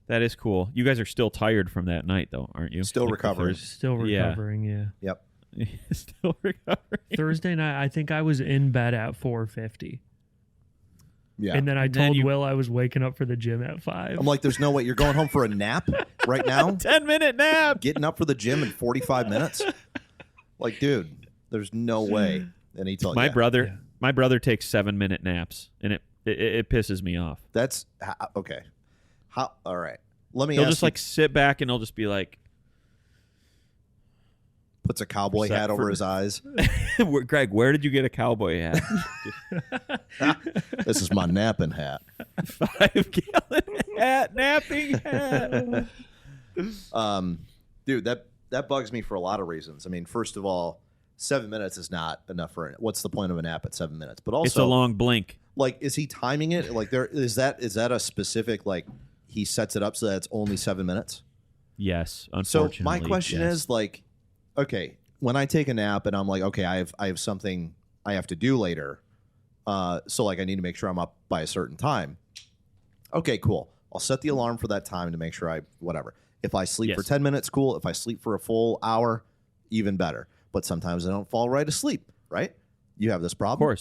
That is cool. You guys are still tired from that night, though, aren't you? Still Like the recovering. Still Yeah. recovering. Yeah. Yep. Still recovering. Thursday night, I think I was in bed at 4:50, Yeah. and then I And then told you- Will I was waking up for the gym at 5. I'm like, there's no way you're going home for a nap right now. 10-minute nap. Getting up for the gym in 45 minutes. Like, dude, there's no way. And he told My yeah, brother, my brother takes 7-minute naps, and it pisses me off. That's okay. How? All right. Let me He'll ask just you, like sit back and he'll just be like, puts a cowboy hat over his eyes. Greg, where did you get a cowboy hat? This is my napping hat. 5-gallon hat, napping hat. Dude, that bugs me for a lot of reasons. I mean, first of all, 7 minutes is not enough for it. What's the point of a nap at 7 minutes? But also, It's a long blink. like, is he timing it? Like, there is that a specific, like, he sets it up so that it's only 7 minutes? Yes, So unfortunately. my question yes. is, like, okay, when I take a nap and I'm like, okay, I have something I have to do later, so like I need to make sure I'm up by a certain time. Okay, cool. I'll set the alarm for that time to make sure whatever. If I sleep for Yes. 10 minutes, cool. If I sleep for a full hour, even better. But sometimes I don't fall right asleep, right? You have this problem?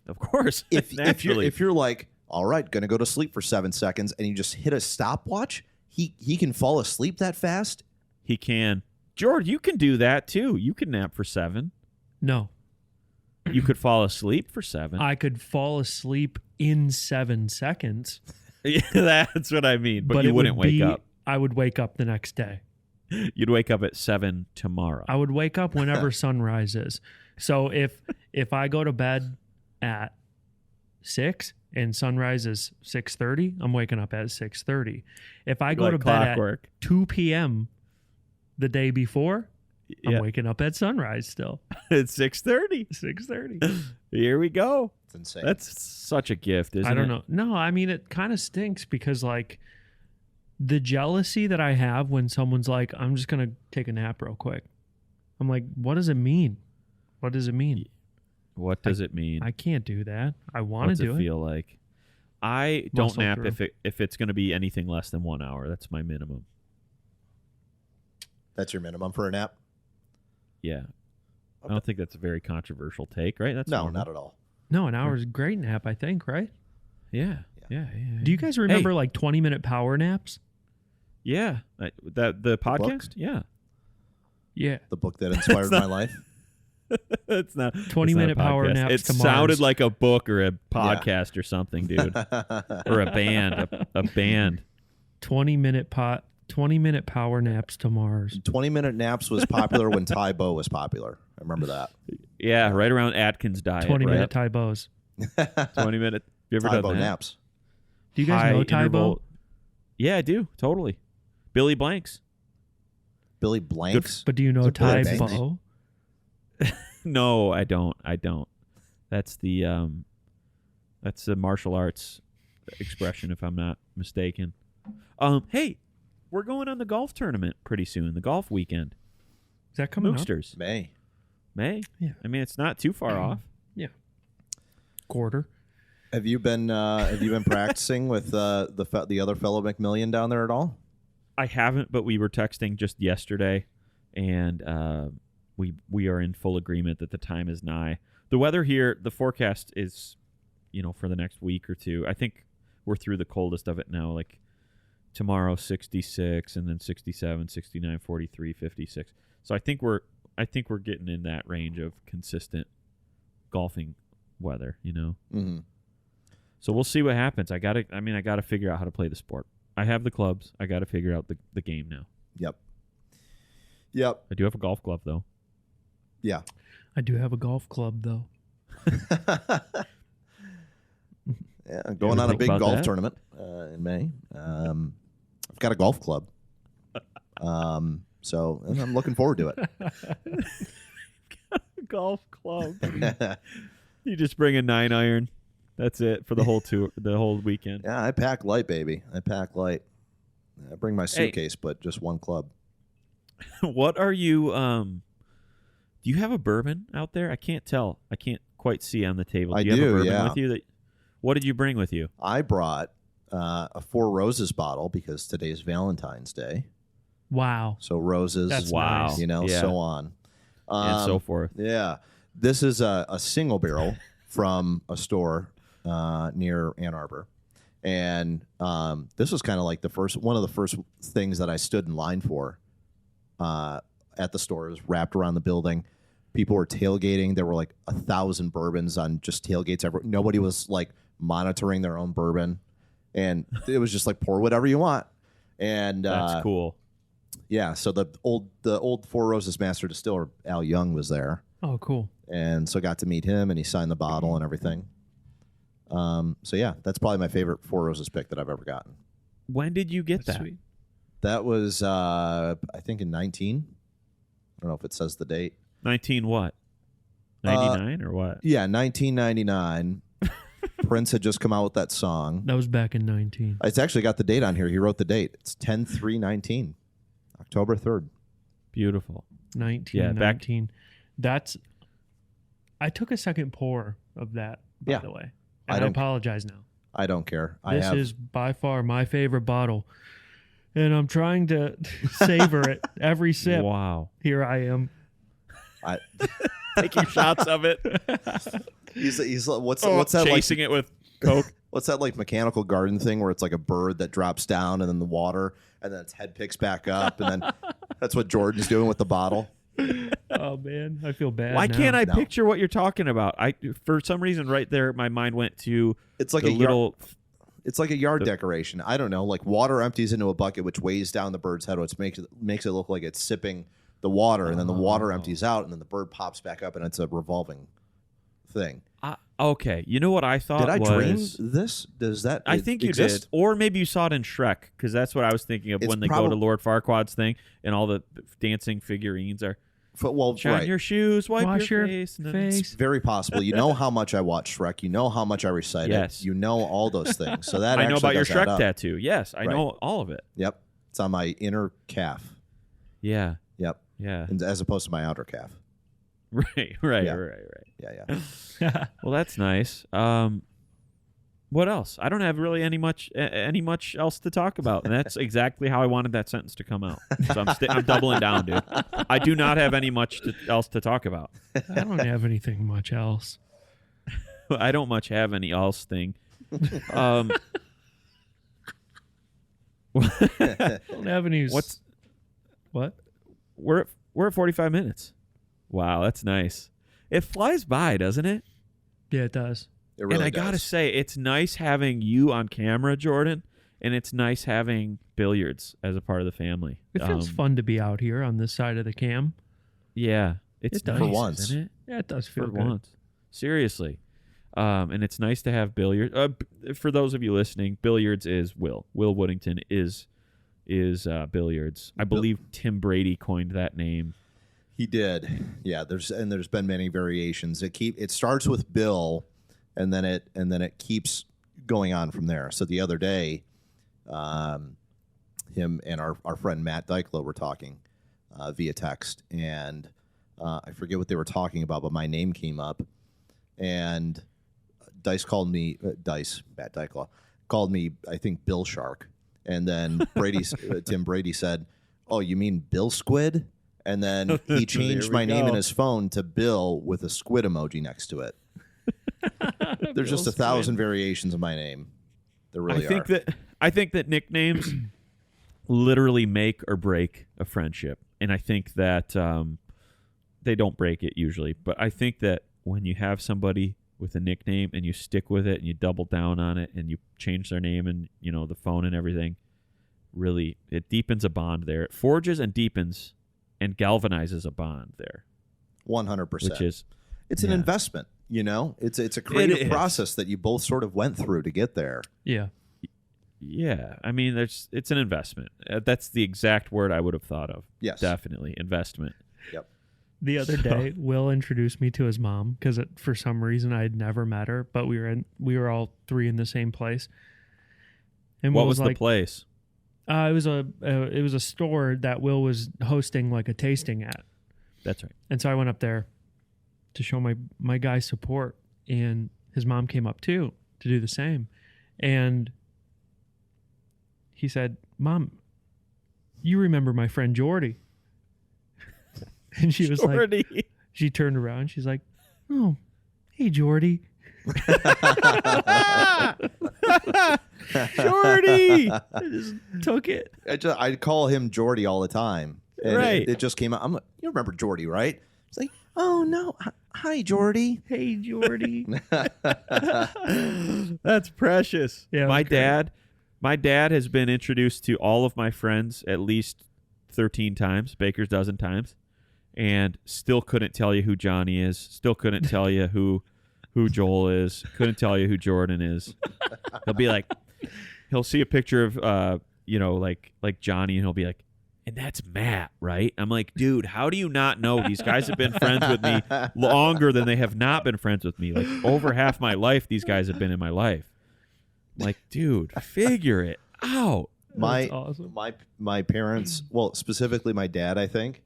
Of course. If Naturally. you're like, all right, gonna go to sleep for 7 seconds, and you just hit a stopwatch, he can fall asleep that fast. He can. George, you can do that too. You can nap for 7. No, You could fall asleep for 7. I could fall asleep in 7 seconds, Yeah, that's what I mean. But you it wouldn't would wake be, up. I would wake up the next day. You'd wake up at 7 tomorrow. I would wake up whenever sunrise is. So if I go to bed at 6 and sunrise is 6:30, I'm waking up at 6:30. If I go Like to bed clockwork. at 2 p.m. the day before, I'm Yeah. waking up at sunrise still. It's 6:30. 6:30. Here we go. It's insane. That's such a gift, isn't it? I don't know. No, I mean it kind of stinks because like the jealousy that I have when someone's like, I'm just gonna take a nap real quick. I'm like, what does it mean? What does it mean? What does it mean? I can't do that. I want to What's do it it. feel like? I don't Muscle nap through. if it's going to be anything less than 1 hour. That's my minimum. That's your minimum for a nap? Yeah. I Okay. don't think that's a very controversial take, right? That's No, normal. not at all. No, an hour is a great nap, I think, right? Yeah. Do you guys remember like 20-minute power naps? Yeah. The podcast? book? Yeah. Yeah. The book that inspired my life. It's not 20-minute power podcast. naps It to sounded Mars. like a book or a podcast or something, dude. Or a band. A band. 20-minute power naps to Mars. 20-minute naps was popular when Thai Bo was popular. I remember that. Yeah, right around Atkins diet. 20-minute right? Thai bows. 20 minute. You ever Thai done Bo that? naps. Do you guys High know Thai interval- bow? Yeah, I do. Totally. Billy Blanks. Billy Blanks. But do you know Is it Billy Thai Banks? bow? No, I don't. That's the martial arts expression, if I'm not mistaken. Hey, we're going on the golf tournament pretty soon. The golf weekend. Is that coming up? Mooksters. May. May. Yeah. I mean, it's not too far off. Quarter. Have you been practicing with the other fellow McMillian down there at all? I haven't, but we were texting just yesterday, and we are in full agreement that the time is nigh. The weather here, the forecast is, for the next week or two. I think we're through the coldest of it now. Like tomorrow, 66, and then 67, 69, 43, 56. So I think we're getting in that range of consistent golfing weather. Mm-hmm. So we'll see what happens. I gotta figure out how to play the sport. I have the clubs. I gotta figure out the game now. Yep. I do have a golf glove though. Yeah. I do have a golf club, though. Yeah, going on a think big about golf that? tournament in May. I've got a golf club. So I'm looking forward to it. Golf club. You just bring a 9-iron. That's it for the whole tour, the whole weekend. Yeah, I pack light, baby. I pack light. I bring my suitcase, but just one club. What are you? Do you have a bourbon out there? I can't tell. I can't quite see on the table. I you have a do, bourbon yeah. with you? What did you bring with you? I brought a Four Roses bottle because today's Valentine's Day. Wow. So roses, That's Wow. nice. Yeah. so on. And so forth. Yeah. This is a single barrel from a store near Ann Arbor. And this was kind of like one of the first things that I stood in line for at the store. It was wrapped around the building. People were tailgating. There were like 1,000 bourbons on just tailgates. Nobody was like monitoring their own bourbon. And it was just like, pour whatever you want. And That's cool. yeah, so the old Four Roses master distiller, Al Young, was there. Oh, cool. And so got to meet him, and he signed the bottle and everything. So yeah, that's probably my favorite Four Roses pick that I've ever gotten. When did you get That's that? sweet. That was I think in 19. I don't know if it says the date. 19 what? 99 or what? Yeah, 1999. Prince had just come out with that song. That was back in 19. It's actually got the date on here. He wrote the date. It's 10/3/19, October 3rd. Beautiful. 1919. I took a second pour of that, by Yeah. the way. I And I don't- apologize now. I don't care. This is by far my favorite bottle. And I'm trying to savor it every sip. Wow. Here I am. Taking shots of it. He's what's that like? Chasing it with Coke. What's that like mechanical garden thing where it's like a bird that drops down and then the water and then its head picks back up and then that's what Jordan's doing with the bottle. Oh, man. I feel bad Why now. can't I No. picture what you're talking about? For some reason right there my mind went to It's like the a little It's like a yard decoration. I don't know. Like water empties into a bucket, which weighs down the bird's head, which makes it look like it's sipping the water, and then the water empties out, and then the bird pops back up, and it's a revolving thing. okay. You know what I thought Did I dream was this? Does that? I think you exist? did. Or maybe you saw it in Shrek, because that's what I was thinking of It's when they go to Lord Farquaad's thing and all the dancing figurines are Well, shine right. your shoes, wipe Wash your your face. And then face. Very possible. You know how much I watch Shrek. You know how much I recite Yes. it. You know all those things. So that I know actually about your does add Shrek up. tattoo. Yes, I Right. know all of it. Yep, it's on my inner calf. Yeah. Yep. Yeah. and as opposed to my outer calf. Right. Yeah. Yeah. Well, that's nice. What else? I don't have really any much else to talk about, and that's exactly how I wanted that sentence to come out. So I'm doubling down, dude. I do not have any else to talk about. I don't have anything much else. I don't much have any else thing. I don't have any. What? We're at 45 minutes. Wow, that's nice. It flies by, doesn't it? Yeah, it does. It really and I does. gotta say, it's nice having you on camera, Jordan, and it's nice having billiards as a part of the family. It feels fun to be out here on this side of the cam. Yeah, it's It does. nice, For once. isn't it? Yeah, it does feel For good. once, seriously. And it's nice to have billiards. For those of you listening, billiards is Will. Will Woodington is billiards. I believe Tim Brady coined that name. He did. Yeah, there's been many variations. It starts with Bill, and then it keeps going on from there. So the other day, him and our friend Matt Dykla were talking via text, and I forget what they were talking about, but my name came up, and Matt Dykla called me, I think, Bill Shark, and then Tim Brady said, "Oh, you mean Bill Squid?" And then he changed my name in his phone to Bill with a squid emoji next to it. There's just 1,000 variations of my name. There really are. I think that nicknames literally make or break a friendship, and I think that they don't break it usually. But I think that when you have somebody with a nickname and you stick with it and you double down on it and you change their name and the phone and everything, really it deepens a bond there. It forges and deepens and galvanizes a bond there. 100%. Which is it's an investment. It's a creative process that you both sort of went through to get there. Yeah. Yeah, I mean, it's an investment. That's the exact word I would have thought of. Yes, definitely investment. Yep. The other day, Will introduced me to his mom because for some reason I had never met her, but we were all three in the same place. And what Will was the place? It was a store that Will was hosting like a tasting at. That's right. And so I went up there to show my guy support, and his mom came up too to do the same. And he said, "Mom, you remember my friend Jordy?" And she was Jordy. like, she turned around, she's like, "Oh, hey Jordy." Jordy. I just took it. I call him Jordy all the time. And right. It just came out. I'm like, you remember Jordy, right? It's like, oh no, hi Jordy. Hey Jordy. That's precious. Yeah, my dad has been introduced to all of my friends at least 13 times, baker's dozen times, and still couldn't tell you who Johnny is. Still couldn't tell you who Joel is. Couldn't tell you who Jordan is. He'll be like, he'll see a picture of like Johnny, and he'll be like, "And that's Matt, right?" I'm like, dude, how do you not know? These guys have been friends with me longer than they have not been friends with me. Like over half my life, these guys have been in my life. I'm like, dude, figure it out. That's awesome. My parents, well, specifically my dad, I think,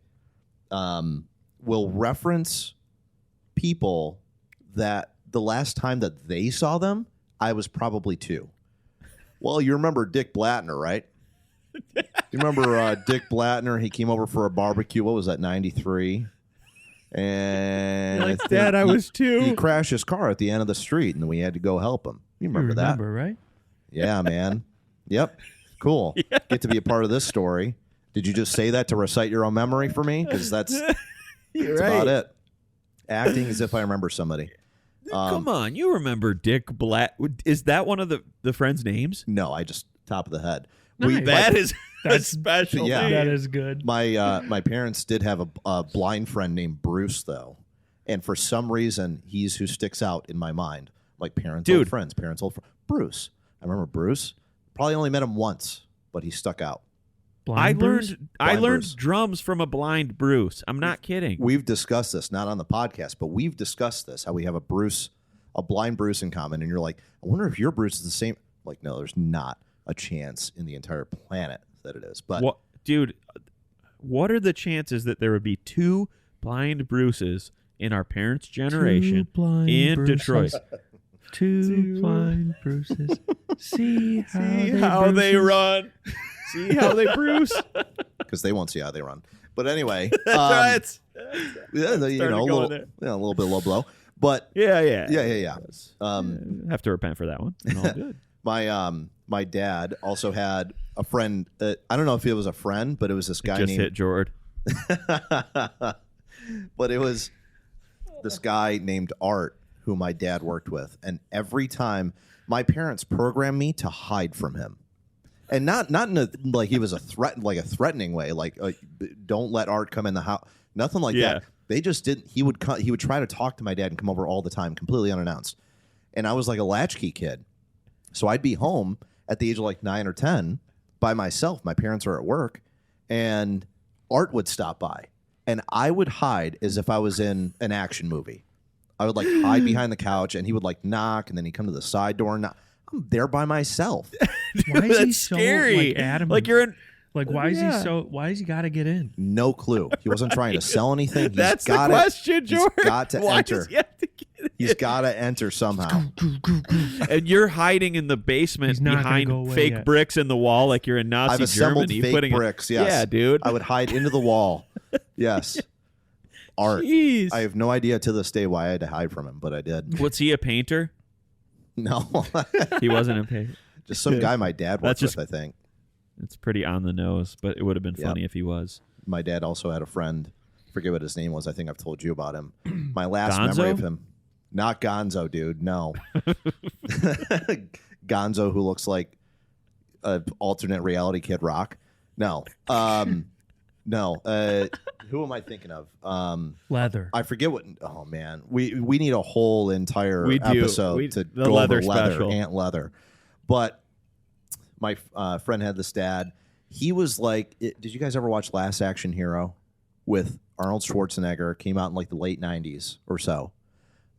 will reference people that the last time that they saw them, I was probably 2. Well, you remember Dick Blattner, right? You remember Dick Blattner? He came over for a barbecue. What was that, 93? And Like, Dad, I was 2. He crashed his car at the end of the street, and we had to go help him. You remember that? Right? Yeah, man. Yep. Cool. Yeah. Get to be a part of this story. Did you just say that to recite your own memory for me? Because that's about it. Acting as if I remember somebody. Come on, you remember Dick Blatt? Is that one of the friends' names? No, I just top of the head. Nice. That's special. Yeah. name. That is good. My parents did have a blind friend named Bruce, though, and for some reason he's who sticks out in my mind. Like parents, old friends, Bruce. I remember Bruce. Probably only met him once, but he stuck out. I Bruce? learned drums from a blind Bruce. I'm not kidding. We've discussed this, not on the podcast, but we've discussed this, how we have a blind Bruce in common. And you're like, I wonder if your Bruce is the same. Like, no, there's not a chance in the entire planet that it is. But dude, what are the chances that there would be 2 blind Bruces in our parents' generation in Detroit? 2 blind Bruces. See how they run. See how they Bruce. Because they won't see how they run. But anyway, That's yeah, a little bit low blow. But yeah. Yeah. Have to repent for that one. All good. My dad also had a friend. I don't know if it was a friend, but it was this guy Just named. hit Jord. But it was this guy named Art who my dad worked with, and every time my parents programmed me to hide from him, and not in a like he was a threatening way, like don't let Art come in the house, nothing like that. They just didn't. He would try to talk to my dad and come over all the time, completely unannounced. And I was like a latchkey kid, so I'd be home at the age of like 9 or 10 by myself. My parents are at work, and Art would stop by, and I would hide as if I was in an action movie. I would like hide behind the couch, and he would like knock, and then he'd come to the side door and knock. I'm there by myself. Why is he That's so scary. like adamant? Like you're in. Like why is he so? Why has he got to get in? No clue. He wasn't trying to sell anything. That's the question, George. He's got to Why enter. does he have to get in? He's got to enter somehow. And you're hiding in the basement He's not gonna behind go away fake yet. bricks in the wall, like you're in Nazi I've assembled Germany. fake putting bricks. Yes. Yeah, dude. I would hide into the wall. Yes. Art. Jeez. I have no idea to this day why I had to hide from him, but I did. Was he a painter? No. He wasn't a painter. Just some guy my dad worked That's with, I think. It's pretty on the nose, but it would have been funny if he was. My dad also had a friend. Forget what his name was. I think I've told you about him. My last Gonzo? memory of him. Not Gonzo, dude. No. Gonzo, who looks like an alternate reality Kid Rock. No. No. Who am I thinking of? Leather. I forget what. Oh man, we need a whole entire We do. episode to The go leather over leather, special. Aunt Leather. But my friend had this dad. He was like, did you guys ever watch Last Action Hero with Arnold Schwarzenegger? Came out in like the late '90s or so.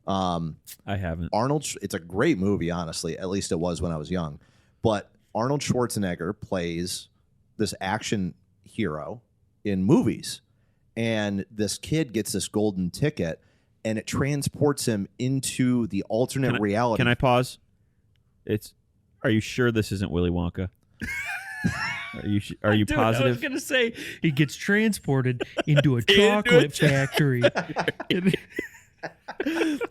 I haven't. Arnold. It's a great movie, honestly. At least it was when I was young. But Arnold Schwarzenegger plays this action hero in movies, and this kid gets this golden ticket, and it transports him into the alternate reality. Can I pause? Are you sure this isn't Willy Wonka? Are you Dude, positive? I was gonna say he gets transported into a chocolate factory.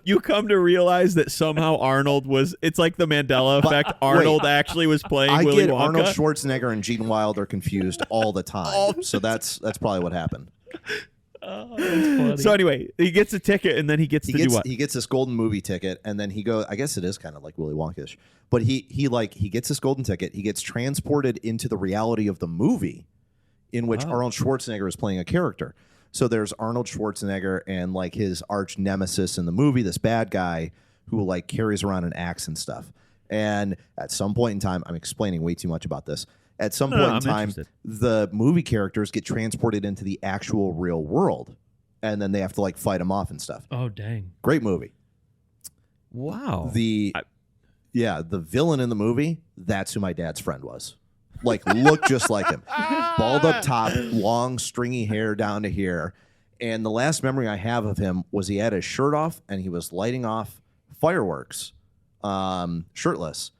You come to realize that somehow Arnold was. It's like the Mandela effect. Arnold actually was playing I Willy get Wonka. Arnold Schwarzenegger and Gene Wilder confused all the time. So that's probably what happened. Oh, that's funny. So anyway, he gets a ticket and then he gets to do what? He gets this golden movie ticket, and then he goes. I guess it is kind of like Willy Wonka-ish, but he gets this golden ticket. He gets transported into the reality of the movie, in which Arnold Schwarzenegger is playing a character. So there's Arnold Schwarzenegger and like his arch nemesis in the movie, this bad guy who like carries around an axe and stuff. And at some point in time, I'm explaining way too much about this. At some point in time, the movie characters get transported into the actual real world, and then they have to like fight them off and stuff. Oh dang! Great movie. Wow. The villain in the movie, that's who my dad's friend was. Like, looked just like him. Bald up top, long, stringy hair down to here. And the last memory I have of him was he had his shirt off and he was lighting off fireworks, shirtless.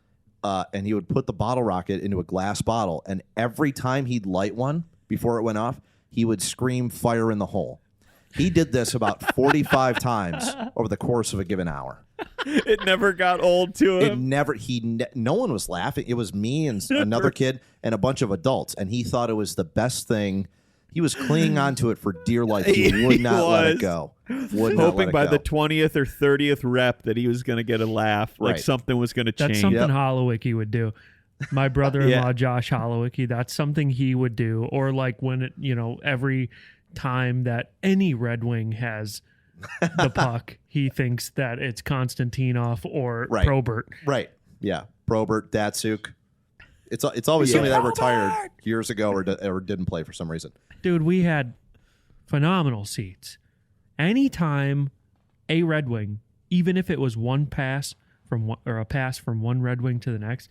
And he would put the bottle rocket into a glass bottle. And every time he'd light one before it went off, he would scream, "Fire in the hole." He did this about 45 times over the course of a given hour. It never got old to him. No one was laughing. It was me and another kid and a bunch of adults, and he thought it was the best thing. He was clinging onto it for dear life. He would not let it go. Hoping by the 20th or 30th rep that he was going to get a laugh, like something was going to change. That's something Holowicki would do. My brother-in-law, Josh Holowicki, that's something he would do. Or like when every time that any Red Wing has the puck, he thinks that it's Konstantinov or Probert. Right. Yeah. Probert, Datsuk. It's always somebody that retired years ago or didn't play for some reason. Dude, we had phenomenal seats. Anytime a Red Wing, even if it was one pass a pass from one Red Wing to the next,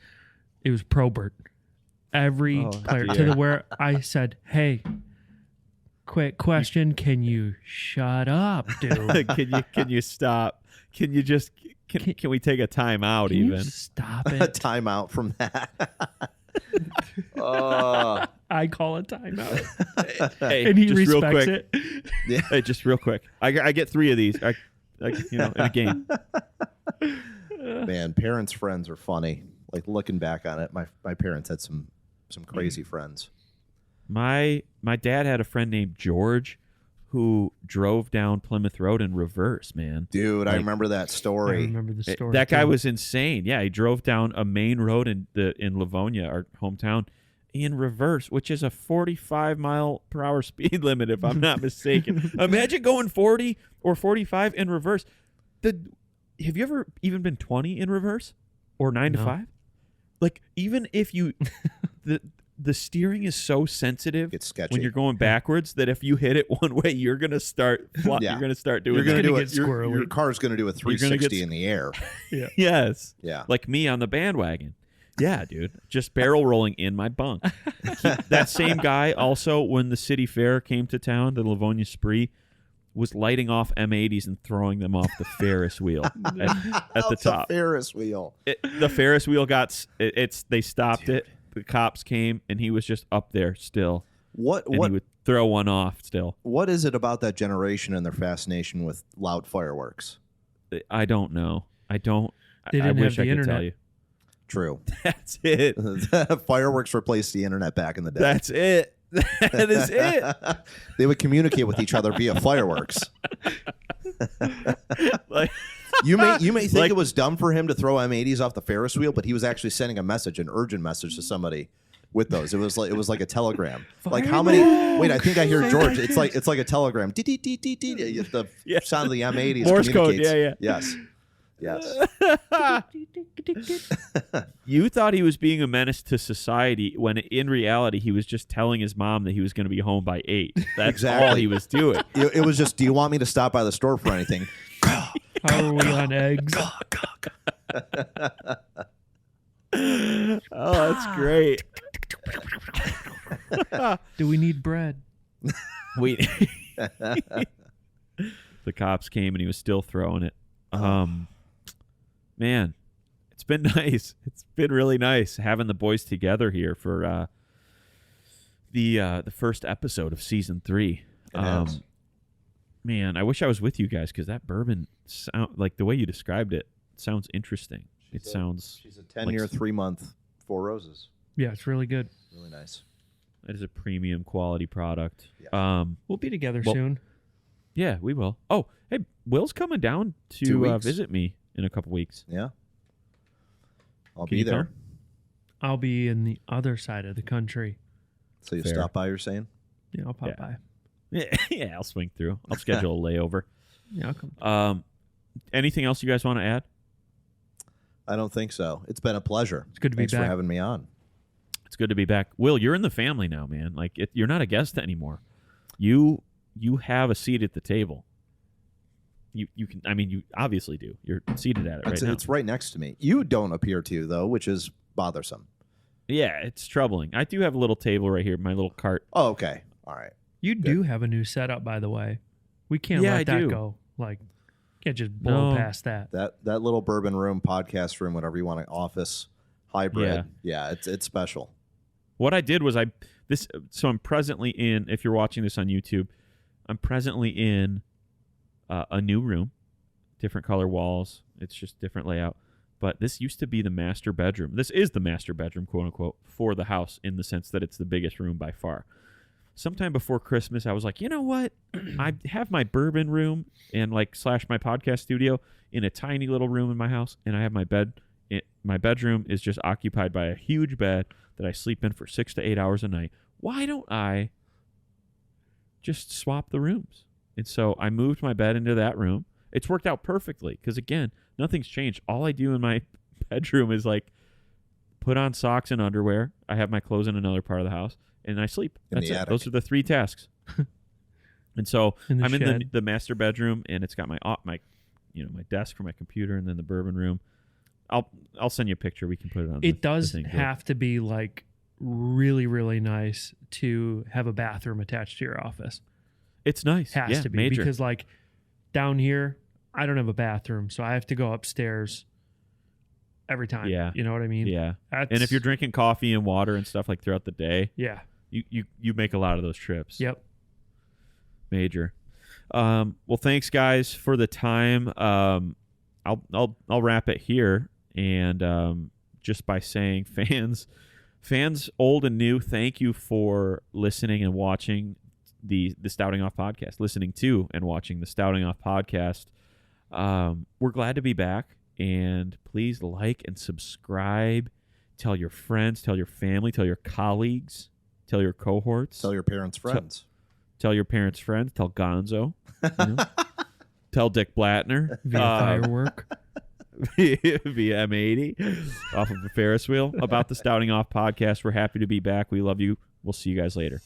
it was Probert. Every player to the where I said, "Hey, Quick question: can you shut up, dude? Can you stop? Can you just can we take a time out Can even? you stop A it? timeout from that. I call it timeout, Hey, and he just real respects quick. it. Hey, just real quick. I get 3 of these. In a game. Man, parents' friends are funny. Like looking back on it, my parents had some crazy friends. My dad had a friend named George who drove down Plymouth Road in reverse, man. Dude, I Like, remember that I story. remember the story. That guy too. was insane. Yeah, he drove down a main road in Livonia, our hometown, in reverse, which is a 45-mile-per-hour speed limit, if I'm not mistaken. Imagine going 40 or 45 in reverse. Have you ever even been 20 in reverse or 9 to No. 5? Like, even if you the steering is so sensitive It's sketchy. when you're going backwards that if you hit it one way, you're gonna start Yeah. you're gonna start doing You're going to that. do get it. squirrely. Your car's going to do a You're gonna get 360 in the air. Yes. Yeah. Like me on the bandwagon. Yeah, dude. Just barrel rolling in my bunk. That same guy also, when the city fair came to town, the Livonia Spree, was lighting off M80s and throwing them off the Ferris wheel at the Off top. Ferris wheel. The Ferris wheel they stopped it. The cops came and he was just up there still. What And he would throw one off still. what is it about that generation and their fascination with loud fireworks? I don't know. I don't. They I didn't have wish I the could internet. tell you. True. That's it. Fireworks replaced the internet back in the day. That's it. That is it. They would communicate with each other via fireworks. Like, You may think Like- it was dumb for him to throw M80s off the Ferris wheel, but he was actually sending a message, an urgent message to somebody with those. It was like a telegram. Like how many? Wait, I think I hear George. It's like a telegram. Dee, dee, dee, dee, dee. The Yeah. sound of the M80s. Morse code, communicates. yeah. Yes. You thought he was being a menace to society when in reality he was just telling his mom that he was going to be home by 8. That's Exactly. all he was doing. It was just, do you want me to stop by the store for anything? How are we on eggs? Oh, that's great. Do we need bread? We the cops came and he was still throwing it. Man, it's been nice. It's been really nice having the boys together here for the first episode of season 3. It has. Man, I wish I was with you guys because that bourbon sound like the way you described it sounds interesting. She's a 10-year, 3-month, 4 Roses. Yeah, it's really good. Really nice. That is a premium quality product. Yeah. We'll be together Well, soon. Yeah, we will. Oh, hey, Will's coming down 2 to weeks. visit me in a couple weeks. Yeah. I'll Can be you there. come? I'll be in the other side of the country. So you Fair. stop by, you're saying? Yeah, I'll pop Yeah. by. Yeah, I'll swing through. I'll schedule a layover. Yeah, I'll come. Anything else you guys want to add? I don't think so. It's been a pleasure. It's good to be Thanks for back. having me on. It's good to be back. Will, you're in the family now, man. Like you're not a guest anymore. You have a seat at the table. You can. I mean, you obviously do. You're seated at it right now. It's right next to me. You don't appear to, though, which is bothersome. Yeah, it's troubling. I do have a little table right here, my little cart. Oh, okay. All right. You do have a new setup, by the way. We can't Yeah, let I that do. go. Like, can't just blow No. past that. That little bourbon room, podcast room, whatever you want, to office, hybrid. Yeah, it's special. What I did was so I'm presently in, if you're watching this on YouTube, I'm presently in a new room, different color walls. It's just different layout. But this used to be the master bedroom. This is the master bedroom, quote unquote, for the house in the sense that it's the biggest room by far. Sometime before Christmas, I was like, you know what? I have my bourbon room and / my podcast studio in a tiny little room in my house, and I have my bed. My bedroom is just occupied by a huge bed that I sleep in for 6 to 8 hours a night. Why don't I just swap the rooms? And so I moved my bed into that room. It's worked out perfectly because, again, nothing's changed. All I do in my bedroom is put on socks and underwear. I have my clothes in another part of the house, and I sleep. In That's the it. attic. Those are the 3 tasks. And so In the I'm in shed. the master bedroom, and it's got my desk for my computer, and then the bourbon room. I'll send you a picture. We can put it on. It does the thing, too. have to be really, really nice to have a bathroom attached to your office. It's nice. Has Yeah, to be major. because like down here, I don't have a bathroom, so I have to go upstairs every time. Yeah. You know what I mean? Yeah. That's, And if you're drinking coffee and water and stuff like throughout the day, yeah. you make a lot of those trips. Yep. Major. Well, thanks guys for the time. I'll wrap it here, and just by saying, fans old and new, thank you for listening and watching the Stouting Off podcast. Listening to and watching the Stouting Off podcast. We're glad to be back, and please like and subscribe. Tell your friends, tell your family, tell your colleagues, tell your cohorts, Tell your parents' friends. tell your parents' friends, tell Gonzo, you know? Tell Dick Blattner Via firework. via M80 off of the Ferris wheel about the Stouting Off podcast. We're happy to be back. We love you. We'll see you guys later.